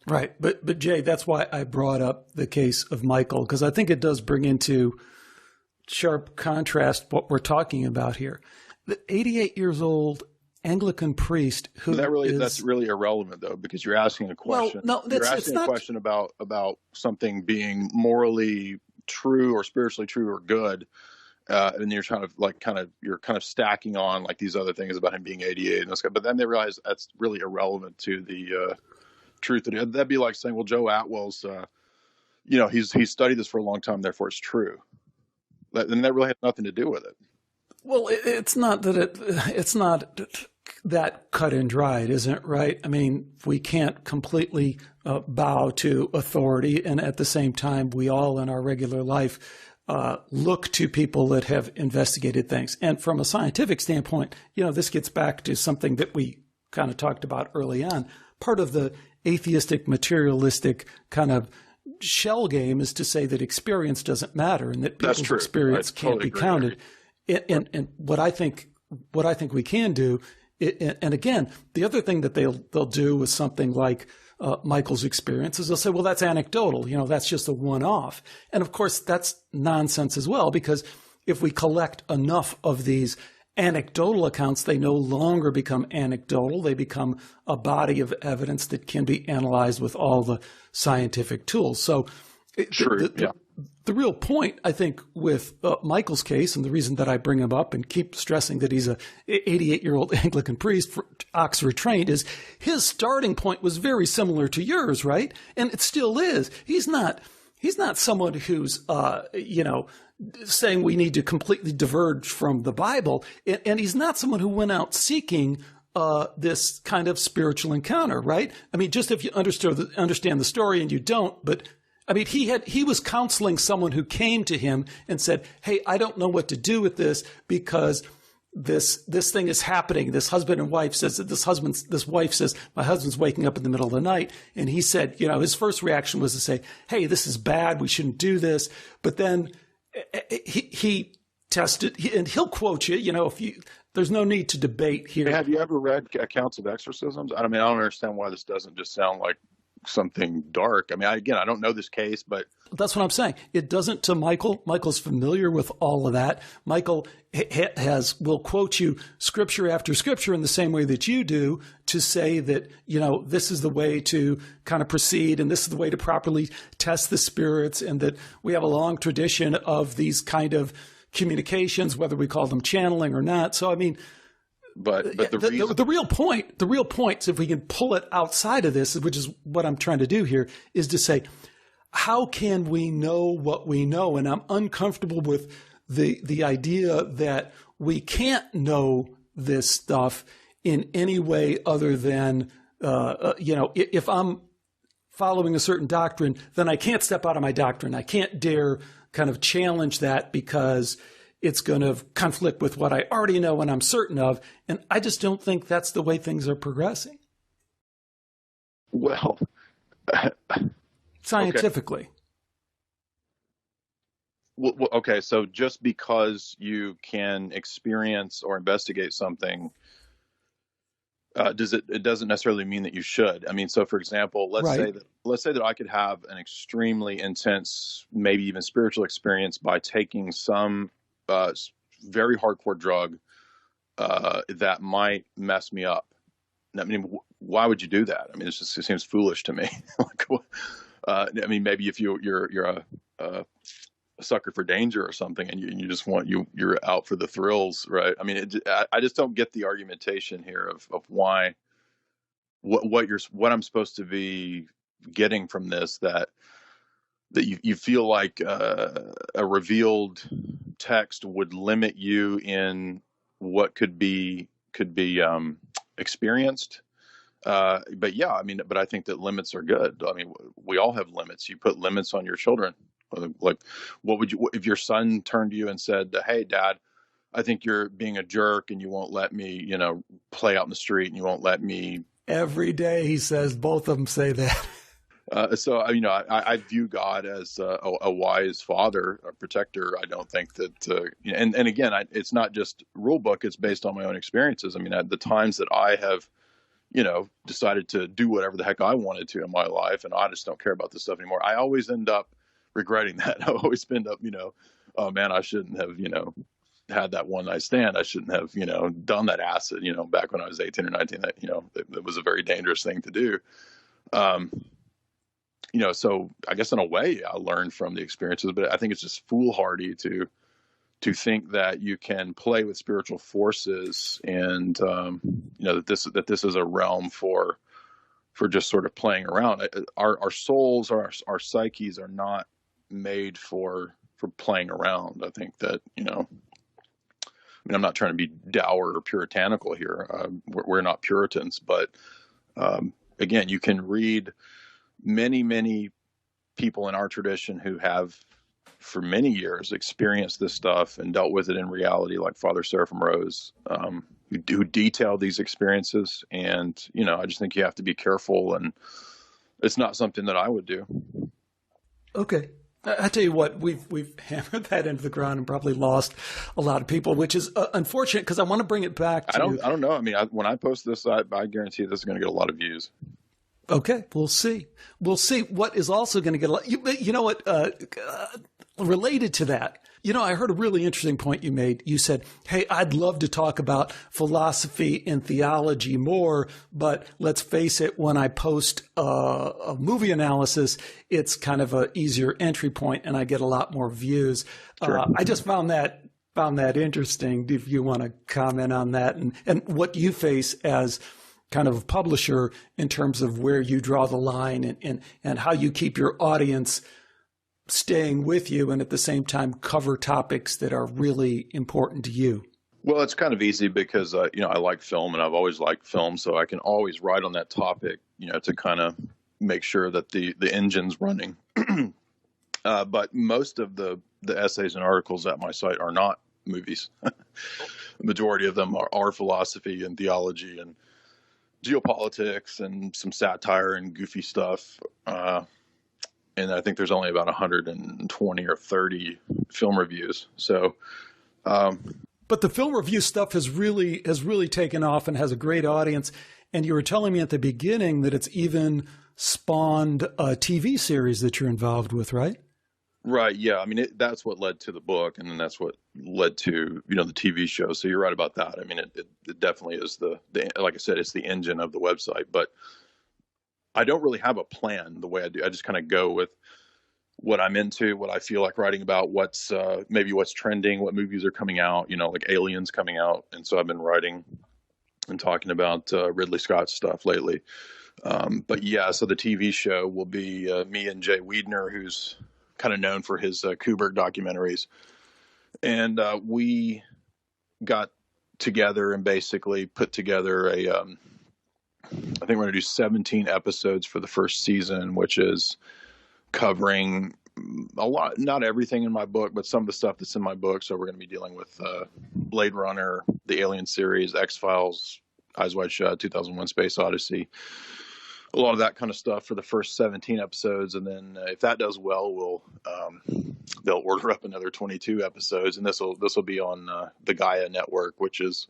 Right. But Jay, that's why I brought up the case of Michael, because I think it does bring into sharp contrast what we're talking about here. The 88 years old Anglican priest who that's really irrelevant, though, because you're asking a question. Well, no, you're asking a question about something being morally true or spiritually true or good. And you're trying to you're kind of stacking on like these other things about him being 88 and this guy, but then they realize that's really irrelevant to the truth. That'd be like saying, well, Joe Atwell's, he's studied this for a long time, therefore it's true. And that really has nothing to do with it. Well, it's not that cut and dried, isn't it? Right? I mean, we can't completely bow to authority, and at the same time, we all in our regular life look to people that have investigated things. And from a scientific standpoint, this gets back to something that we kind of talked about early on. Part of the atheistic, materialistic kind of shell game is to say that experience doesn't matter and that people's experience can't be counted. And what I think we can do, and again, the other thing that they'll do with something like Michael's experience is they'll say, well, that's anecdotal. That's just a one-off. And of course, that's nonsense as well, because if we collect enough of these anecdotal accounts, they no longer become anecdotal. They become a body of evidence that can be analyzed with all the scientific tools. So the real point, I think, with Michael's case, and the reason that I bring him up and keep stressing that he's a 88-year-old Anglican priest, Oxford trained, is his starting point was very similar to yours, right? And it still is. He's not someone who's, saying we need to completely diverge from the Bible. And he's not someone who went out seeking this kind of spiritual encounter, right? I mean, just if you understand the story, and you don't, but I mean, he was counseling someone who came to him and said, "Hey, I don't know what to do with this because this thing is happening." This husband and wife says that this wife says, "My husband's waking up in the middle of the night." And he said, his first reaction was to say, "Hey, this is bad. We shouldn't do this." But then he tested, and he'll quote you, there's no need to debate here. Have you ever read accounts of exorcisms? I don't understand why this doesn't just sound like something dark. I mean, I don't know this case, but that's what I'm saying. It doesn't to Michael. Michael's familiar with all of that. Michael will quote you scripture after scripture in the same way that you do to say that, this is the way to kind of proceed and this is the way to properly test the spirits, and that we have a long tradition of these kind of communications, whether we call them channeling or not. So, I mean, But the real point, if we can pull it outside of this, which is what I'm trying to do here, is to say, how can we know what we know? And I'm uncomfortable with the idea that we can't know this stuff in any way other than, if I'm following a certain doctrine, then I can't step out of my doctrine. I can't dare kind of challenge that because it's going to conflict with what I already know and I'm certain of. And I just don't think that's the way things are progressing. Well, scientifically. Okay. Well, okay. So just because you can experience or investigate something, it doesn't necessarily mean that you should. I mean, so for example, let's say that I could have an extremely intense, maybe even spiritual experience by taking some very hardcore drug that might mess me up. I mean, why would you do that? I mean, it seems foolish to me. I mean, maybe if you're a sucker for danger or something, and you just you're out for the thrills, right? I mean, I just don't get the argumentation here of why what I'm supposed to be getting from this that you feel like a revealed text would limit you in what could be experienced. But yeah, I mean, but I think that limits are good. I mean, we all have limits. You put limits on your children. Like, what would you, if your son turned to you and said, "Hey, Dad, I think you're being a jerk and you won't let me, play out in the street and you won't let me." Every day he says, both of them say that. So, I view God as a wise father, a protector. I don't think that, and again, it's not just rule book. It's based on my own experiences. I mean, at the times that I have, decided to do whatever the heck I wanted to in my life, and I just don't care about this stuff anymore, I always end up regretting that. I always end up, oh man, I shouldn't have, had that one night stand. I shouldn't have, done that acid, back when I was 18 or 19, that, it was a very dangerous thing to do. So I guess in a way I learned from the experiences, but I think it's just foolhardy to think that you can play with spiritual forces and, that this is a realm for just sort of playing around. Our souls, our psyches are not made for playing around. I think that, I'm not trying to be dour or puritanical here. We're not Puritans, but again, you can read many, many people in our tradition who have for many years experienced this stuff and dealt with it in reality, like Father Seraphim Rose, who detail these experiences. And, I just think you have to be careful, and it's not something that I would do. Okay. I tell you what, we've hammered that into the ground and probably lost a lot of people, which is unfortunate because I want to bring it back to... I don't know. I mean, when I post this, I guarantee this is going to get a lot of views. Okay, we'll see. We'll see. What is also going to get a lot... You know what? Related to that, I heard a really interesting point you made. You said, "Hey, I'd love to talk about philosophy and theology more, but let's face it, when I post a movie analysis, it's kind of an easier entry point and I get a lot more views." Sure. I just found that interesting. If you want to comment on that and what you face as kind of a publisher in terms of where you draw the line and how you keep your audience staying with you and at the same time cover topics that are really important to you. Well, it's kind of easy because, I like film and I've always liked film. So I can always write on that topic, to kind of make sure that the engine's running. But most of the essays and articles at my site are not movies. The majority of them are philosophy and theology and geopolitics and some satire and goofy stuff. And I think there's only about 120 or 30 film reviews. So, but the film review stuff has really taken off and has a great audience. And you were telling me at the beginning that it's even spawned a TV series that you're involved with, right? Right. Yeah. I mean, that's what led to the book, and then that's what led to, the TV show. So you're right about that. I mean, it definitely is the like I said, it's the engine of the website, but I don't really have a plan the way I do. I just kind of go with what I'm into, what I feel like writing about, what's maybe what's trending, what movies are coming out, like Aliens coming out. And so I've been writing and talking about Ridley Scott stuff lately. But yeah, so the TV show will be me and Jay Wiedner, who's kind of known for his Kubrick documentaries. And we got together and basically put together I think we're going to do 17 episodes for the first season, which is covering a lot, not everything in my book, but some of the stuff that's in my book. So we're going to be dealing with Blade Runner, the Alien series, X-Files, Eyes Wide Shut, 2001: Space Odyssey, a lot of that kind of stuff for the first 17 episodes. And then if that does well, they'll order up another 22 episodes. And this will be on the Gaia network, which is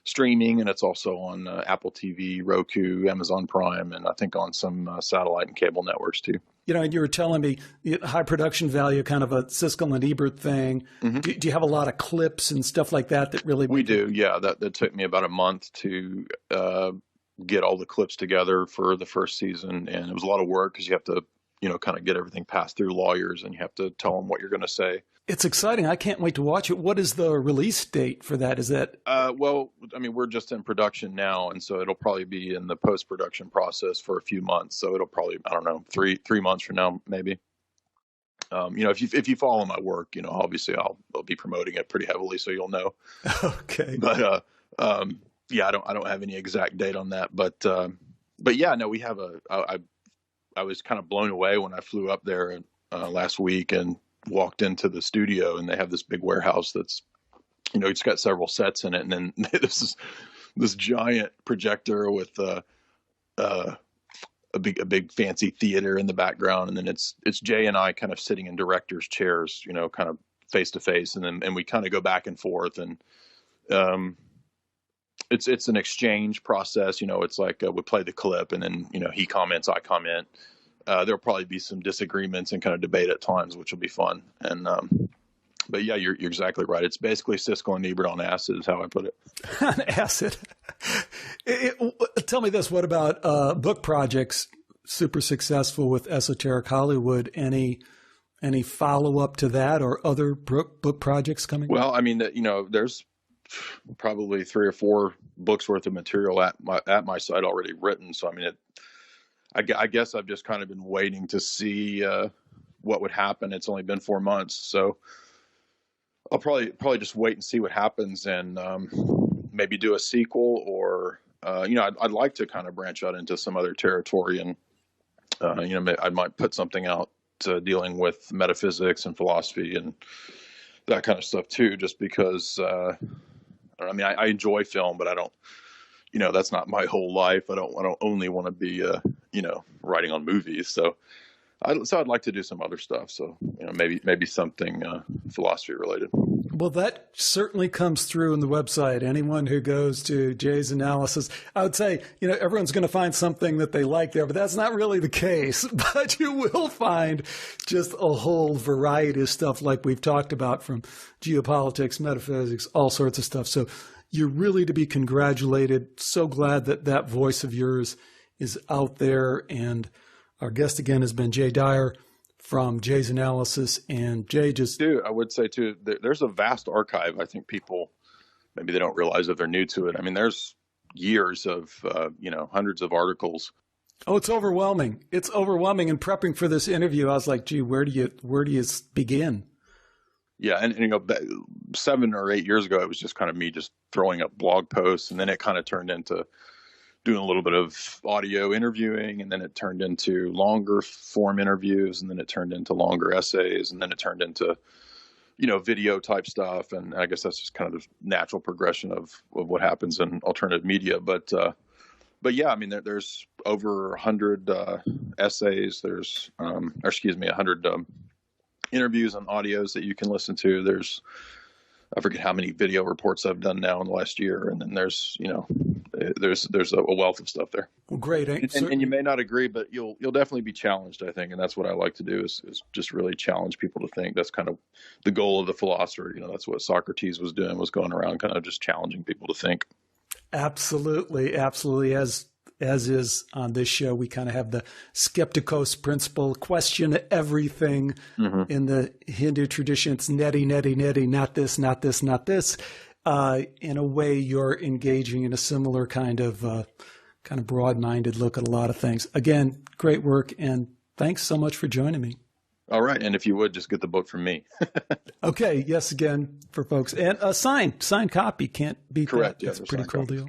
streaming, and it's also on Apple TV, Roku, Amazon Prime, and I think on some satellite and cable networks too. And you were telling me high production value, kind of a Siskel and Ebert thing. Mm-hmm. Do you have a lot of clips and stuff like that really? We do, yeah. That took me about a month to get all the clips together for the first season, and it was a lot of work because you have to, kind of get everything passed through lawyers, and you have to tell them what you're going to say. It's exciting. I can't wait to watch it. What is the release date for that? Is that? Well, I mean, we're just in production now, and so it'll probably be in the post-production process for a few months. So it'll probably, I don't know, three months from now, maybe. If you follow my work, obviously I'll be promoting it pretty heavily, so you'll know. Okay. But yeah, I don't have any exact date on that, but yeah, no, we have I was kind of blown away when I flew up there last week and walked into the studio, and they have this big warehouse that's, it's got several sets in it. And then this giant projector with a big fancy theater in the background. And then it's Jay and I kind of sitting in director's chairs, kind of face to face. And we kind of go back and forth, and it's an exchange process. It's like we play the clip, and then, he comments, I comment. There'll probably be some disagreements and kind of debate at times, which will be fun. And but yeah, you're exactly right. It's basically Siskel and Ebert on acid, is how I put it. On acid. Tell me this: what about book projects? Super successful with Esoteric Hollywood. Any follow up to that, or other book projects coming? Well, I mean, there's probably 3 or 4 books worth of material at my site already written. So I mean, I guess I've just kind of been waiting to see what would happen. It's only been 4 months, so I'll probably just wait and see what happens, and maybe do a sequel, or I'd like to kind of branch out into some other territory, and I might put something out dealing with metaphysics and philosophy and that kind of stuff too, just because I enjoy film, but I don't. That's not my whole life. I don't only want to be, writing on movies. So I'd like to do some other stuff. So, maybe something philosophy related. Well, that certainly comes through in the website. Anyone who goes to Jay's analysis, I would say, everyone's going to find something that they like there, but that's not really the case. But you will find just a whole variety of stuff like we've talked about, from geopolitics, metaphysics, all sorts of stuff. So you're really to be congratulated. So glad that voice of yours is out there. And our guest again has been Jay Dyer from Jay's Analysis. And Jay, I would say too, there's a vast archive. I think people, maybe they don't realize if they're new to it. I mean, there's years of, hundreds of articles. Oh, it's overwhelming. It's overwhelming. In prepping for this interview, I was like, gee, where do you begin? Yeah. And 7 or 8 years ago, it was just kind of me just throwing up blog posts. And then it kind of turned into doing a little bit of audio interviewing, and then it turned into longer form interviews, and then it turned into longer essays, and then it turned into, video type stuff. And I guess that's just kind of the natural progression of what happens in alternative media. But yeah, I mean, there's over 100 essays. There's, 100 interviews and audios that you can listen to. I forget how many video reports I've done now in the last year. And then there's a wealth of stuff there. Well, great. And you may not agree, but you'll definitely be challenged, I think. And that's what I like to do is just really challenge people to think. That's kind of the goal of the philosopher. That's what Socrates was doing, was going around kind of just challenging people to think. Absolutely. Absolutely. As is on this show, we kind of have the Skeptikos principle, question everything. In the Hindu tradition. It's neti, neti, neti, not this, not this, not this. In a way, you're engaging in a similar kind of broad-minded look at a lot of things. Again, great work, and thanks so much for joining me. All right, and if you would, just get the book from me. Okay, yes, again, for folks. And a signed copy, can't beat Correct. that. Yeah, it's a pretty cool deal.